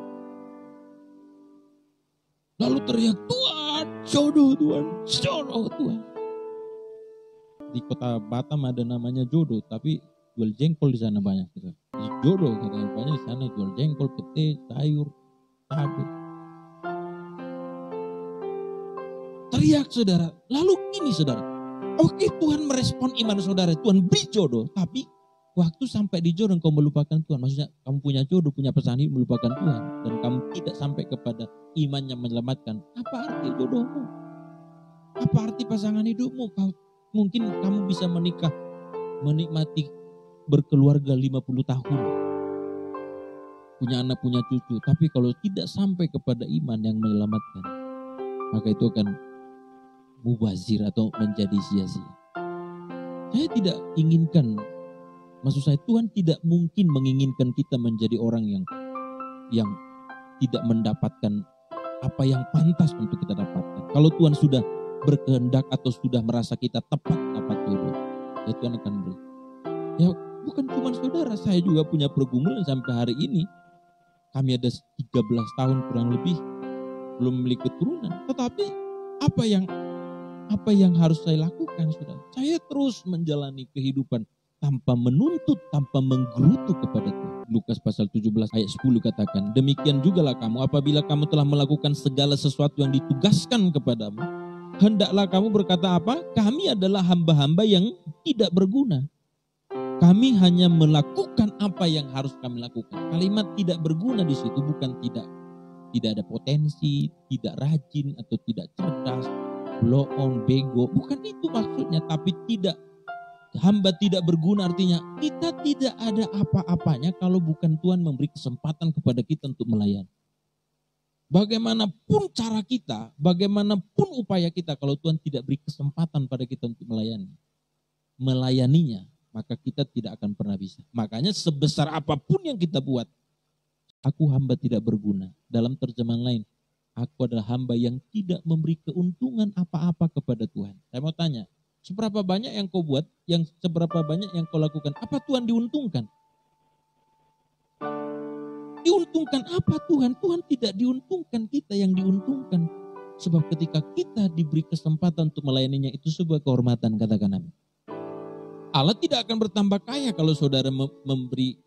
Lalu teriak, Tuhan, jodoh Tuhan, jodoh Tuhan. Di kota Batam ada namanya jodoh, tapi jual jengkol di sana banyak. Gitu. Jodoh katanya banyak di sana, jual jengkol, pete, sayur, cabai. Teriak saudara. Lalu ini saudara, oke, Tuhan merespon iman saudara, Tuhan beri jodoh, tapi waktu sampai di jodoh kau melupakan Tuhan. Maksudnya kamu punya jodoh, punya pasangan hidup, melupakan Tuhan, dan kamu tidak sampai kepada iman yang menyelamatkan. Apa arti jodohmu? Apa arti pasangan hidupmu? Mungkin kamu bisa menikah, menikmati berkeluarga 50 tahun, punya anak, punya cucu, tapi kalau tidak sampai kepada iman yang menyelamatkan, maka itu akan mubazir atau menjadi sia-sia. Saya tidak inginkan, maksud saya Tuhan tidak mungkin menginginkan kita menjadi orang yang tidak mendapatkan apa yang pantas untuk kita dapatkan. Kalau Tuhan sudah berkehendak atau sudah merasa kita tepat dapat jodoh, ya Tuhan akan beri. Ya bukan cuma saudara, saya juga punya pergumulan sampai hari ini. Kami ada 13 tahun kurang lebih belum memiliki keturunan. Tetapi apa yang harus saya lakukan, saudara? Saya terus menjalani kehidupan tanpa menuntut, tanpa menggerutu kepada Tuhan. Lukas pasal 17 ayat 10 katakan, demikian jugalah kamu apabila kamu telah melakukan segala sesuatu yang ditugaskan kepadamu, hendaklah kamu berkata apa? Kami adalah hamba-hamba yang tidak berguna. Kami hanya melakukan apa yang harus kami lakukan. Kalimat tidak berguna di situ bukan tidak ada potensi, tidak rajin atau tidak cerdas, blow on, bego, bukan itu maksudnya. Tapi hamba tidak berguna artinya kita tidak ada apa-apanya kalau bukan Tuhan memberi kesempatan kepada kita untuk melayani. Bagaimanapun cara kita, bagaimanapun upaya kita, kalau Tuhan tidak beri kesempatan pada kita untuk melayaninya, maka kita tidak akan pernah bisa. Makanya sebesar apapun yang kita buat, aku hamba tidak berguna. Dalam terjemahan lain, aku adalah hamba yang tidak memberi keuntungan apa-apa kepada Tuhan. Saya mau tanya, seberapa banyak yang kau buat, seberapa banyak yang kau lakukan, apa Tuhan diuntungkan? Diuntungkan apa Tuhan? Tuhan tidak diuntungkan, kita yang diuntungkan. Sebab ketika kita diberi kesempatan untuk melayaninya, itu sebuah kehormatan, katakan amin. Allah tidak akan bertambah kaya kalau saudara memberi.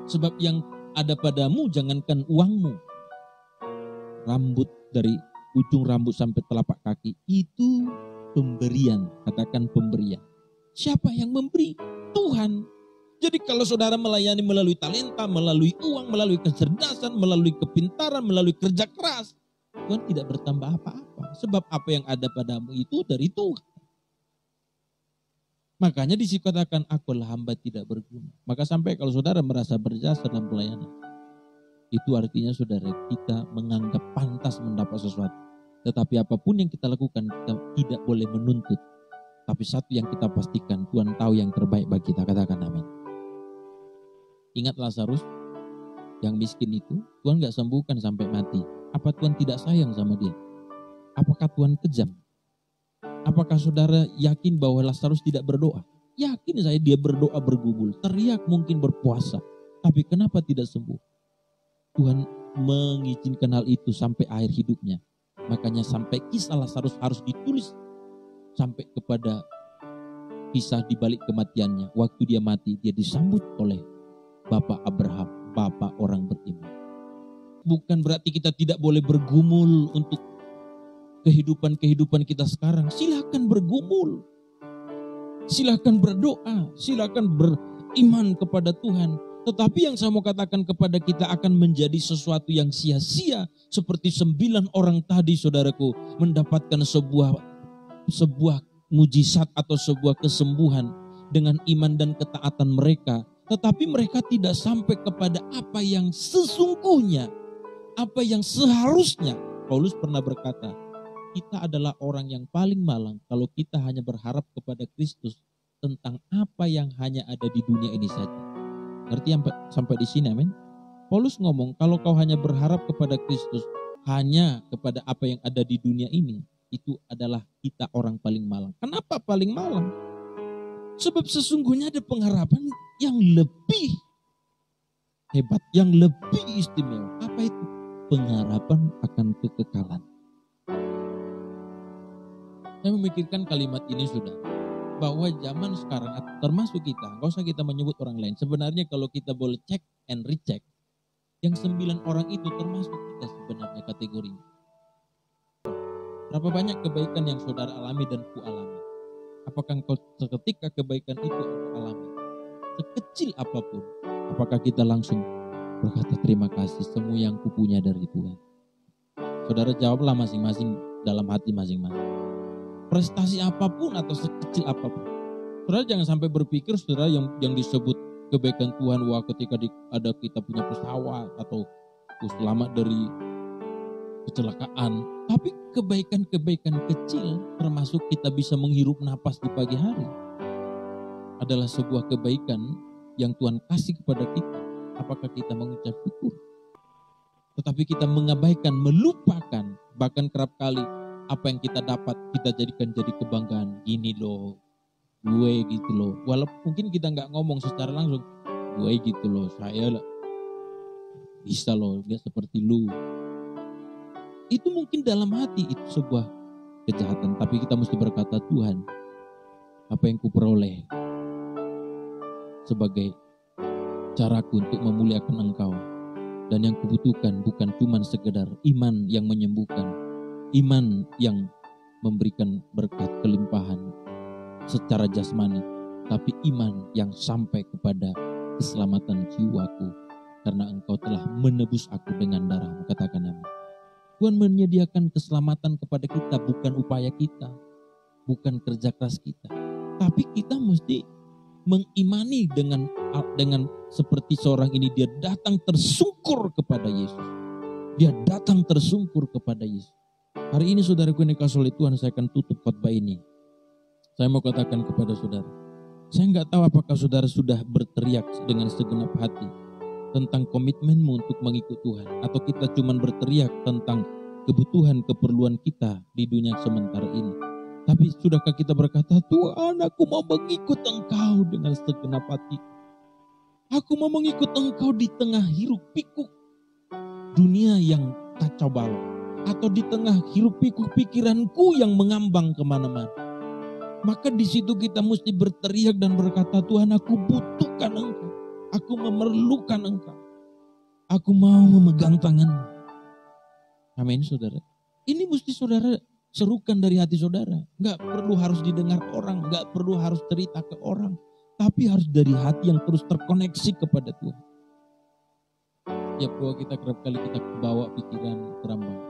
Sebab yang ada padamu jangankan uangmu, rambut dari ujung rambut sampai telapak kaki, itu pemberian. Katakan pemberian. Siapa yang memberi? Tuhan. Jadi kalau saudara melayani melalui talenta, melalui uang, melalui kecerdasan, melalui kepintaran, melalui kerja keras, Tuhan tidak bertambah apa-apa. Sebab apa yang ada padamu itu dari Tuhan. Makanya dikatakan aku adalah hamba tidak berguna. Maka sampai kalau saudara merasa berjasa dalam pelayanan, itu artinya saudara kita menganggap pantas mendapat sesuatu. Tetapi apapun yang kita lakukan, kita tidak boleh menuntut. Tapi satu yang kita pastikan, Tuhan tahu yang terbaik bagi kita. Katakan amin. Ingat Lazarus yang miskin itu, Tuhan gak sembuhkan sampai mati. Apa Tuhan tidak sayang sama dia? Apakah Tuhan kejam? Apakah saudara yakin bahwa Lazarus tidak berdoa? Yakin saya dia berdoa bergumul, teriak mungkin berpuasa. Tapi kenapa tidak sembuh? Tuhan mengizinkan hal itu sampai akhir hidupnya. Makanya sampai kisah Lazarus harus ditulis sampai kepada kisah di balik kematiannya. Waktu dia mati, dia disambut oleh Bapak Abraham, Bapak orang beriman. bukan berarti kita tidak boleh bergumul untuk kehidupan kita sekarang. Silakan bergumul. Silakan berdoa, silakan beriman kepada Tuhan. Tetapi yang saya mau katakan kepada kita akan menjadi sesuatu yang sia-sia. Seperti 9 orang tadi, saudaraku, mendapatkan sebuah mujizat atau sebuah kesembuhan dengan iman dan ketaatan mereka. Tetapi mereka tidak sampai kepada apa yang sesungguhnya, apa yang seharusnya. Paulus pernah berkata, kita adalah orang yang paling malang kalau kita hanya berharap kepada Kristus tentang apa yang hanya ada di dunia ini saja. Ngerti sampai di sini, amin? Paulus ngomong, kalau kau hanya berharap kepada Kristus, hanya kepada apa yang ada di dunia ini, itu adalah kita orang paling malang. Kenapa paling malang? Sebab sesungguhnya ada pengharapan yang lebih hebat, yang lebih istimewa. Apa itu? Pengharapan akan kekekalan. Saya memikirkan kalimat ini, saudara, bahwa zaman sekarang, termasuk kita, gak usah kita menyebut orang lain. Sebenarnya kalau kita boleh cek and recheck, yang 9 orang itu termasuk kita sebenarnya kategorinya. Berapa banyak kebaikan yang saudara alami dan ku alami? Apakah engkau seketika kebaikan itu engkau alami? Sekecil apapun, apakah kita langsung berkata terima kasih semua yang kupunya dari Tuhan? Saudara jawablah masing-masing dalam hati masing-masing. Prestasi apapun atau sekecil apapun. Saudara jangan sampai berpikir, saudara, yang disebut kebaikan Tuhan, wah ketika ada kita punya pesawat atau selamat dari kecelakaan. Tapi kebaikan-kebaikan kecil, termasuk kita bisa menghirup napas di pagi hari, adalah sebuah kebaikan yang Tuhan kasih kepada kita. Apakah kita mengucap syukur? Tetapi kita mengabaikan, melupakan, bahkan kerap kali apa yang kita dapat kita jadikan jadi kebanggaan. Gini loh, gue gitu loh. Walaupun mungkin kita nggak ngomong secara langsung, gue gitu loh, saya bisa loh, dia seperti lu. Itu mungkin dalam hati itu sebuah kejahatan, tapi kita mesti berkata, Tuhan, apa yang kuperoleh sebagai caraku untuk memuliakan Engkau, dan yang kubutuhkan bukan cuma sekedar iman yang menyembuhkan, iman yang memberikan berkat kelimpahan secara jasmani, tapi iman yang sampai kepada keselamatan jiwaku, karena Engkau telah menebus aku dengan darah-Mu. Katakan amin. Tuhan menyediakan keselamatan kepada kita, bukan upaya kita, bukan kerja keras kita, tapi kita mesti mengimani dengan seperti seorang ini, dia datang tersungkur kepada Yesus. Dia datang tersungkur kepada Yesus. Hari ini saudaraku yang dikasihi oleh Tuhan, saya akan tutup khotbah ini. Saya mau katakan kepada saudara, saya nggak tahu apakah saudara sudah berteriak dengan segenap hati tentang komitmenmu untuk mengikut Tuhan, atau kita cuma berteriak tentang kebutuhan keperluan kita di dunia sementara ini. Tapi sudahkah kita berkata, Tuhan, aku mau mengikut Engkau dengan segenap hati. Aku mau mengikut Engkau di tengah hiruk pikuk dunia yang kacau balau, atau di tengah hiruk pikuk pikiranku yang mengambang kemana-mana. Maka di situ kita mesti berteriak dan berkata, Tuhan, aku butuhkan Engkau. Aku memerlukan Engkau. Aku mau memegang tangan-Mu. Amin, saudara. Ini mesti saudara serukan dari hati saudara. Nggak perlu harus didengar orang, nggak perlu harus cerita ke orang, tapi harus dari hati yang terus terkoneksi kepada Tuhan. Tiap doa kita kerap kali kita bawa pikiran terambang.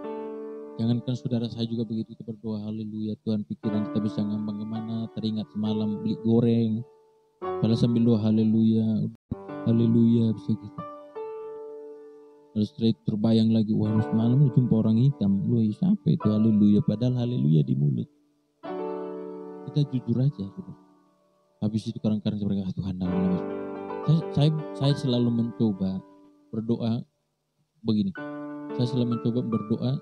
Jangankan saudara, saya juga begitu, kita berdoa, haleluya Tuhan, pikiran kita bisa ngambang kemana, teringat semalam beli goreng, padahal sambil doa haleluya, haleluya, bisa gitu. Terus terbayang lagi, wah semalam jumpa orang hitam, lu siapa itu, haleluya, padahal haleluya di mulut. Kita jujur aja, saudara. Habis itu kadang-kadang saya berkata, Tuhan dalam nama saya selalu mencoba berdoa begini. Saya selalu mencoba berdoa,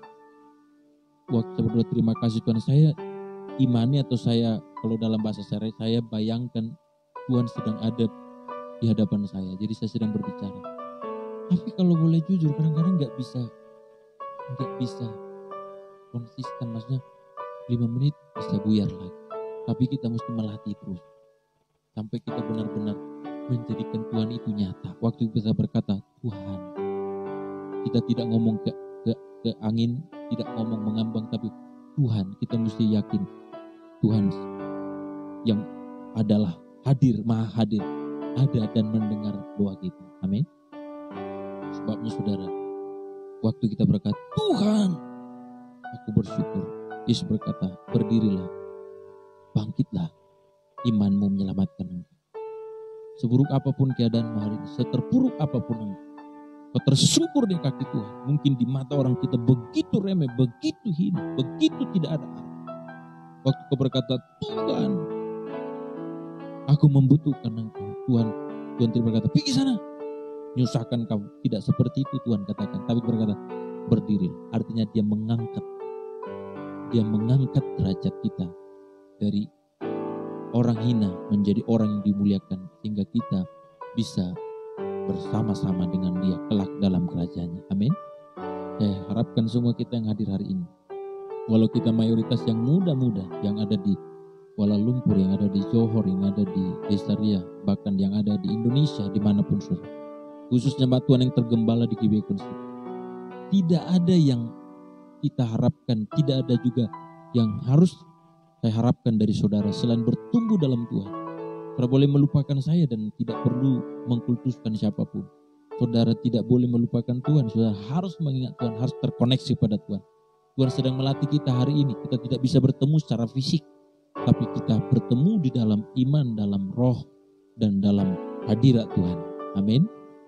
waktu berdoa terima kasih Tuhan, saya imani atau saya, kalau dalam bahasa saya bayangkan Tuhan sedang ada di hadapan saya. Jadi saya sedang berbicara. Tapi kalau boleh jujur, kadang-kadang nggak bisa konsisten, maksudnya 5 menit bisa buyar lagi. Tapi kita mesti melatih terus sampai kita benar-benar menjadikan Tuhan itu nyata. Waktu kita berkata, Tuhan, Kita tidak ngomong ke angin, tidak ngomong mengambang, tapi Tuhan, kita mesti yakin Tuhan yang adalah hadir, maha hadir, ada dan mendengar doa kita. Amin. Sebabnya saudara, waktu kita berkata, Tuhan, aku bersyukur. Yesus berkata, berdirilah, bangkitlah, imanmu menyelamatkan engkau. Seburuk apapun keadaanmu hari ini, seterpuruk apapun engkau, kau tersungkur di kaki Tuhan. Mungkin di mata orang kita begitu remeh, begitu hina, begitu tidak ada arti. Waktu kau berkata, Tuhan, aku membutuhkan engkau. Tuhan tidak berkata, pergi sana, nyusahkan kamu. Tidak seperti itu Tuhan katakan, tapi berkata, berdiri. Artinya dia mengangkat derajat kita dari orang hina menjadi orang yang dimuliakan, sehingga kita bisa bersama-sama dengan dia kelak dalam kerajaannya. Amin. Saya harapkan semua kita yang hadir hari ini, walau kita mayoritas yang muda-muda, yang ada di Kuala Lumpur, yang ada di Johor, yang ada di Desa Ria, bahkan yang ada di Indonesia, dimanapun saudara, khususnya Batuan yang tergembala di GBI Konstitusi, tidak ada yang kita harapkan, tidak ada juga yang harus saya harapkan dari saudara selain bertumbuh dalam Tuhan. Saudara boleh melupakan saya dan tidak perlu mengkultuskan siapapun. Saudara tidak boleh melupakan Tuhan. Saudara harus mengingat Tuhan, harus terkoneksi pada Tuhan. Tuhan sedang melatih kita hari ini. Kita tidak bisa bertemu secara fisik, tapi kita bertemu di dalam iman, dalam roh, dan dalam hadirat Tuhan. Amin.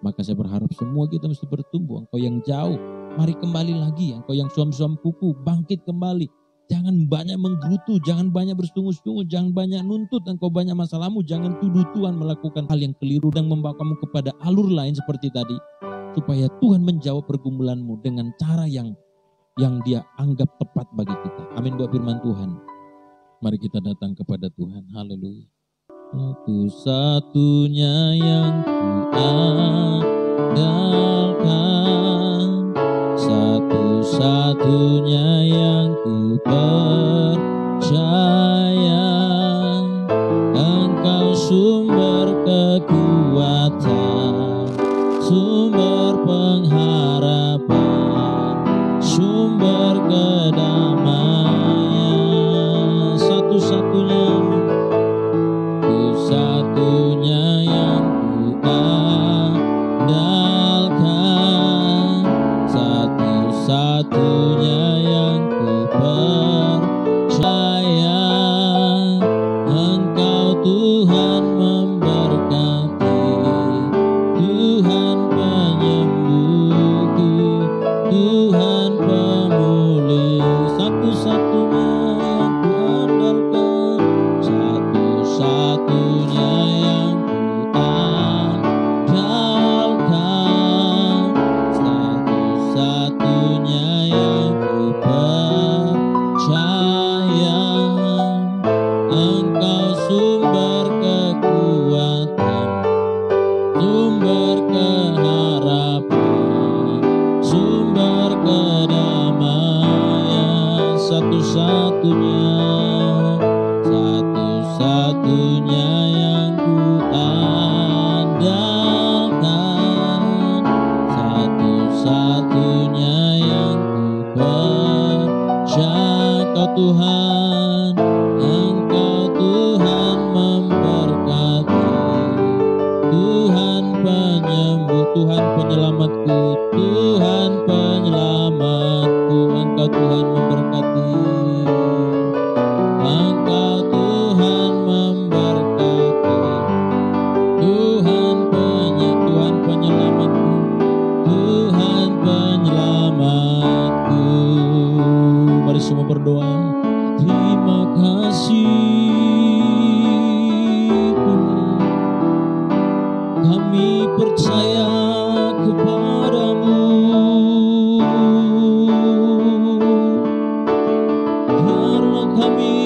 Maka saya berharap semua kita mesti bertumbuh. Engkau yang jauh, mari kembali lagi. Engkau yang suam-suam kuku, bangkit kembali. Jangan banyak menggerutu, jangan banyak bersungut-sungut, jangan banyak nuntut, engkau banyak masalahmu, jangan tuduh Tuhan melakukan hal yang keliru dan membawa kamu kepada alur lain seperti tadi. Supaya Tuhan menjawab pergumulanmu dengan cara yang dia anggap tepat bagi kita. Amin buat firman Tuhan. Mari kita datang kepada Tuhan. Haleluya. Satu-satunya yang kuandalkan, satu-satunya yang ku percaya, Engkau sumber kekuatan, sumber pengharapan, sumber kedamaian. Satu-satunya yang ku andalkan, satu-satunya yang ku percaya, Engkau Tuhan memberkati, Tuhan penyembuhku, Tuhan pemulih. Satu-satunya yang ku andalkan, satu-satunya yang ku andalkan, satu-satunya yang ku percaya, Engkau sumber kekuatan, sumber keharapan, sumber kedamaian. Satu-satunya yang ku andalkan, satu-satunya yang ku percaya. Engkau Tuhan, Engkau Tuhan memberkati, Tuhan penyembuh, Tuhan penyelamatku, Tuhan penyelamatku. Engkau Tuhan memberkati, Engkau Tuhan memberkati, Tuhan penyelamatku, Tuhan penyelamatku. Mari semua berdoa. Terima kasih Tuhan, kami percaya kepadamu, biarlah kami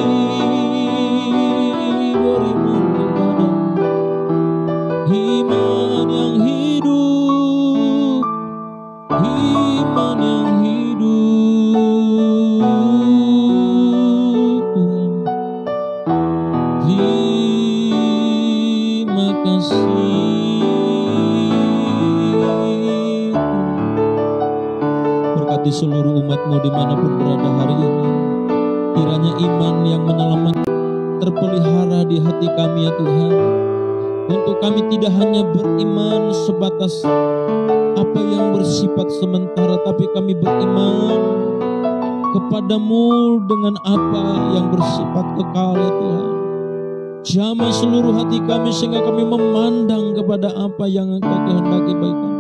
beriman kepadamu, iman yang hidup, iman yang hidup. Terima kasih, umat-Mu dimanapun berada hari ini. Kiranya iman yang menyelamatkan terpelihara di hati kami ya Tuhan. Untuk kami tidak hanya beriman sebatas apa yang bersifat sementara, tapi kami beriman kepadamu dengan apa yang bersifat kekal ya Tuhan. Jamah seluruh hati kami sehingga kami memandang kepada apa yang Engkau kehendaki bagi kami.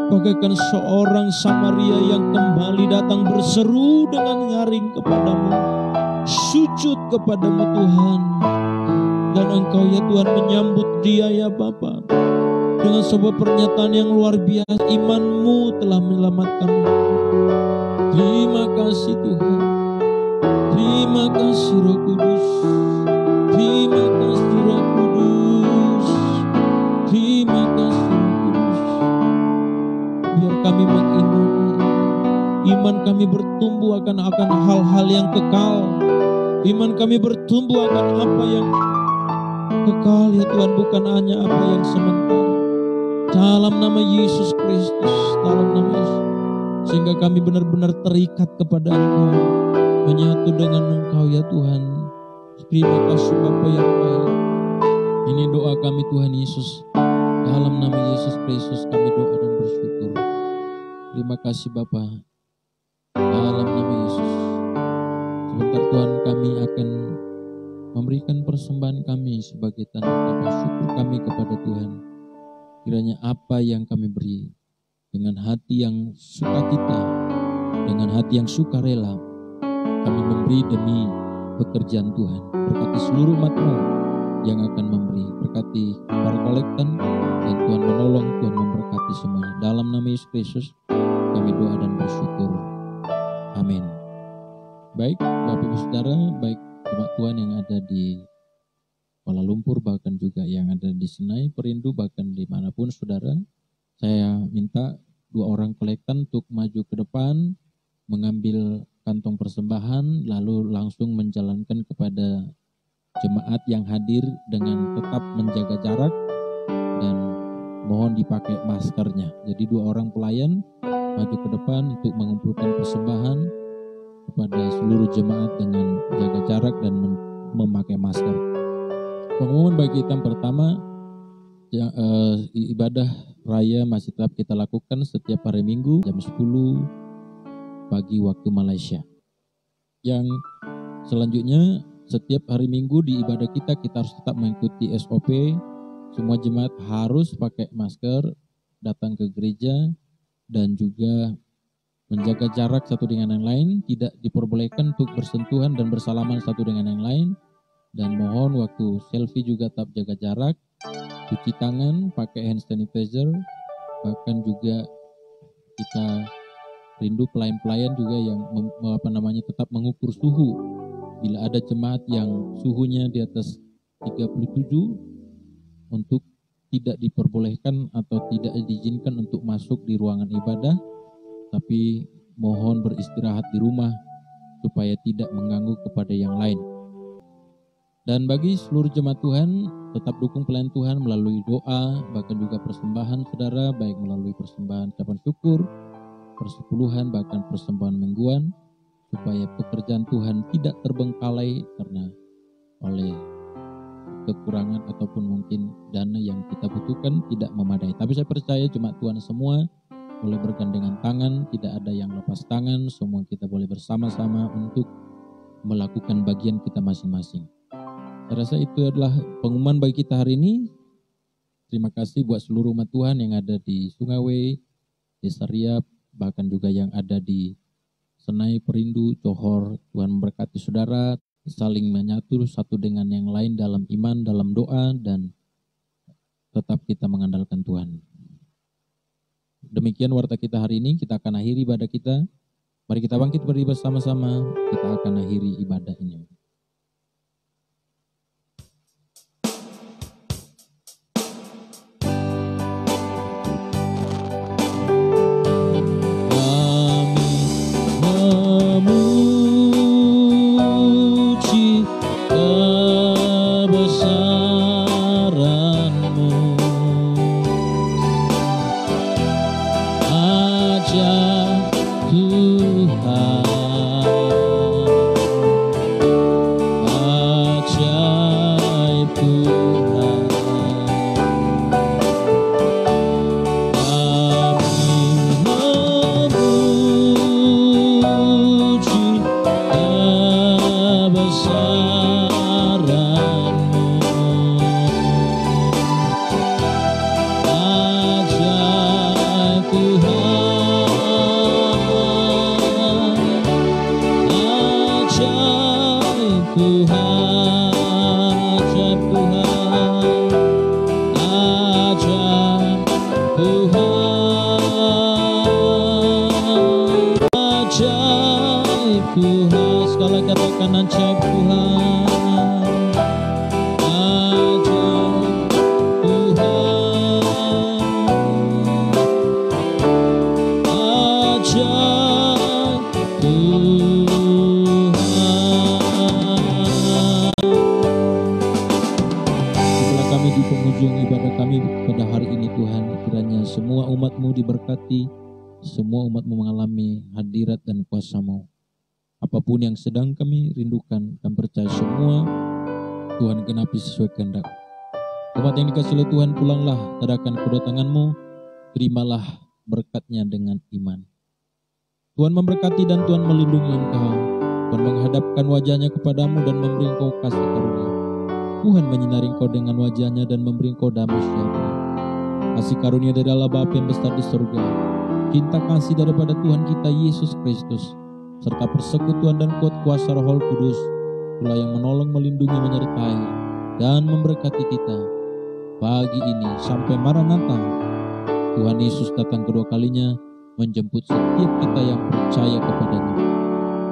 Bagaikan seorang Samaria yang kembali datang berseru dengan nyaring kepadamu, sujud kepadamu Tuhan. Dan Engkau ya Tuhan menyambut dia ya Bapa dengan sebuah pernyataan yang luar biasa, imanmu telah menyelamatkanmu. Terima kasih Tuhan, terima kasih Roh Kudus, terima kasih Roh Kudus, terima kasih Roh Kudus. Biar kami mengimani, iman kami bertumbuh akan hal-hal yang kekal. Iman kami bertumbuh akan apa yang kekal ya Tuhan, bukan hanya apa yang sementara. Dalam nama Yesus Kristus, dalam nama Yesus, sehingga kami benar-benar terikat kepada Engkau, menyatu dengan Engkau ya Tuhan. Terima kasih Bapa yang baik. Ini doa kami Tuhan Yesus. Dalam nama Yesus Kristus kami doa dan bersyukur. Terima kasih Bapa. Dalam nama Yesus. Sebentar Tuhan, kami akan memberikan persembahan kami sebagai tanda ucapan syukur kami kepada Tuhan. Kiranya apa yang kami beri dengan hati yang sukacita, dengan hati yang sukarela, kami memberi demi pekerjaan Tuhan. Berkati seluruh umat-Mu yang akan memberi, berkati para kolektan, dan Tuhan menolong, Tuhan memberkati semuanya. Dalam nama Yesus Kristus kami doa dan bersyukur. Amin. Baik Bapak Ibu Saudara, baik umat Tuhan yang ada di Kuala Lumpur, bahkan juga yang ada di Senai, Perindu, bahkan dimanapun saudara, saya minta 2 orang kolektan untuk maju ke depan, mengambil kantong persembahan, lalu langsung menjalankan kepada jemaat yang hadir dengan tetap menjaga jarak dan mohon dipakai maskernya. Jadi 2 orang pelayan maju ke depan untuk mengumpulkan persembahan kepada seluruh jemaat dengan jaga jarak dan memakai masker. Pengumuman bagi kita pertama, ibadah raya masih tetap kita lakukan setiap hari Minggu jam 10 pagi waktu Malaysia. Yang selanjutnya, setiap hari Minggu di ibadah kita harus tetap mengikuti SOP. Semua jemaat harus pakai masker, datang ke gereja, dan juga menjaga jarak satu dengan yang lain. Tidak diperbolehkan untuk bersentuhan dan bersalaman satu dengan yang lain. Dan mohon waktu selfie juga tetap jaga jarak, cuci tangan, pakai hand sanitizer, bahkan juga kita rindu pelayan-pelayan juga yang tetap mengukur suhu. Bila ada jemaat yang suhunya di atas 37, untuk tidak diperbolehkan atau tidak diizinkan untuk masuk di ruangan ibadah, tapi mohon beristirahat di rumah supaya tidak mengganggu kepada yang lain. Dan bagi seluruh jemaat Tuhan, tetap dukung pelayan Tuhan melalui doa, bahkan juga persembahan saudara, baik melalui persembahan ucapan syukur, persepuluhan, bahkan persembahan mingguan, supaya pekerjaan Tuhan tidak terbengkalai karena oleh kekurangan ataupun mungkin dana yang kita butuhkan tidak memadai. Tapi saya percaya jemaat Tuhan semua boleh bergandengan tangan, tidak ada yang lepas tangan, semua kita boleh bersama-sama untuk melakukan bagian kita masing-masing. Saya rasa itu adalah pengumuman bagi kita hari ini. Terima kasih buat seluruh umat Tuhan yang ada di Sungai, Desa Riap, bahkan juga yang ada di Senai, Perindu, Johor. Tuhan memberkati saudara, saling menyatu satu dengan yang lain dalam iman, dalam doa, dan tetap kita mengandalkan Tuhan. Demikian warta kita hari ini, kita akan akhiri ibadah kita. Mari kita bangkit berdiri bersama-sama, kita akan akhiri ibadah ini. Tuhan penghujung ibadah kami pada hari ini Tuhan. Kiranya semua umat-Mu diberkati, semua umat-Mu mengalami hadirat dan kuasa-Mu. Apapun yang sedang kami rindukan, kami percaya semua Tuhan genapi sesuai kehendak. Umat yang dikasihi oleh Tuhan, pulanglah tadakan kedatangan-Mu, terimalah berkat-Nya dengan iman. Tuhan memberkati dan Tuhan melindungi engkau. Tuhan menghadapkan wajah-Nya kepadamu dan memberi engkau kasih karunia. Tuhan menyinari engkau dengan wajah-Nya dan memberi engkau damai sejahtera. Kasih karunia dari Allah Bapa yang besar di surga, cinta kasih daripada Tuhan kita Yesus Kristus, serta persekutuan dan kuat kuasa Roh Kudus, itulah yang menolong, melindungi, menyertai, dan memberkati kita pagi ini sampai Maranatha. Tuhan Yesus datang kedua kalinya menjemput setiap kita yang percaya kepadanya.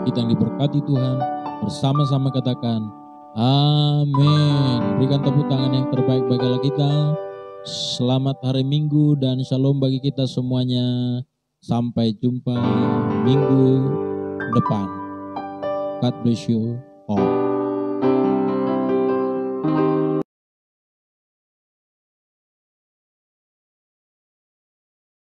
Kita yang diberkati Tuhan, bersama-sama katakan amin. Berikan tepuk tangan yang terbaik bagi Allah kita. Selamat hari Minggu dan shalom bagi kita semuanya. Sampai jumpa minggu depan. God bless you all.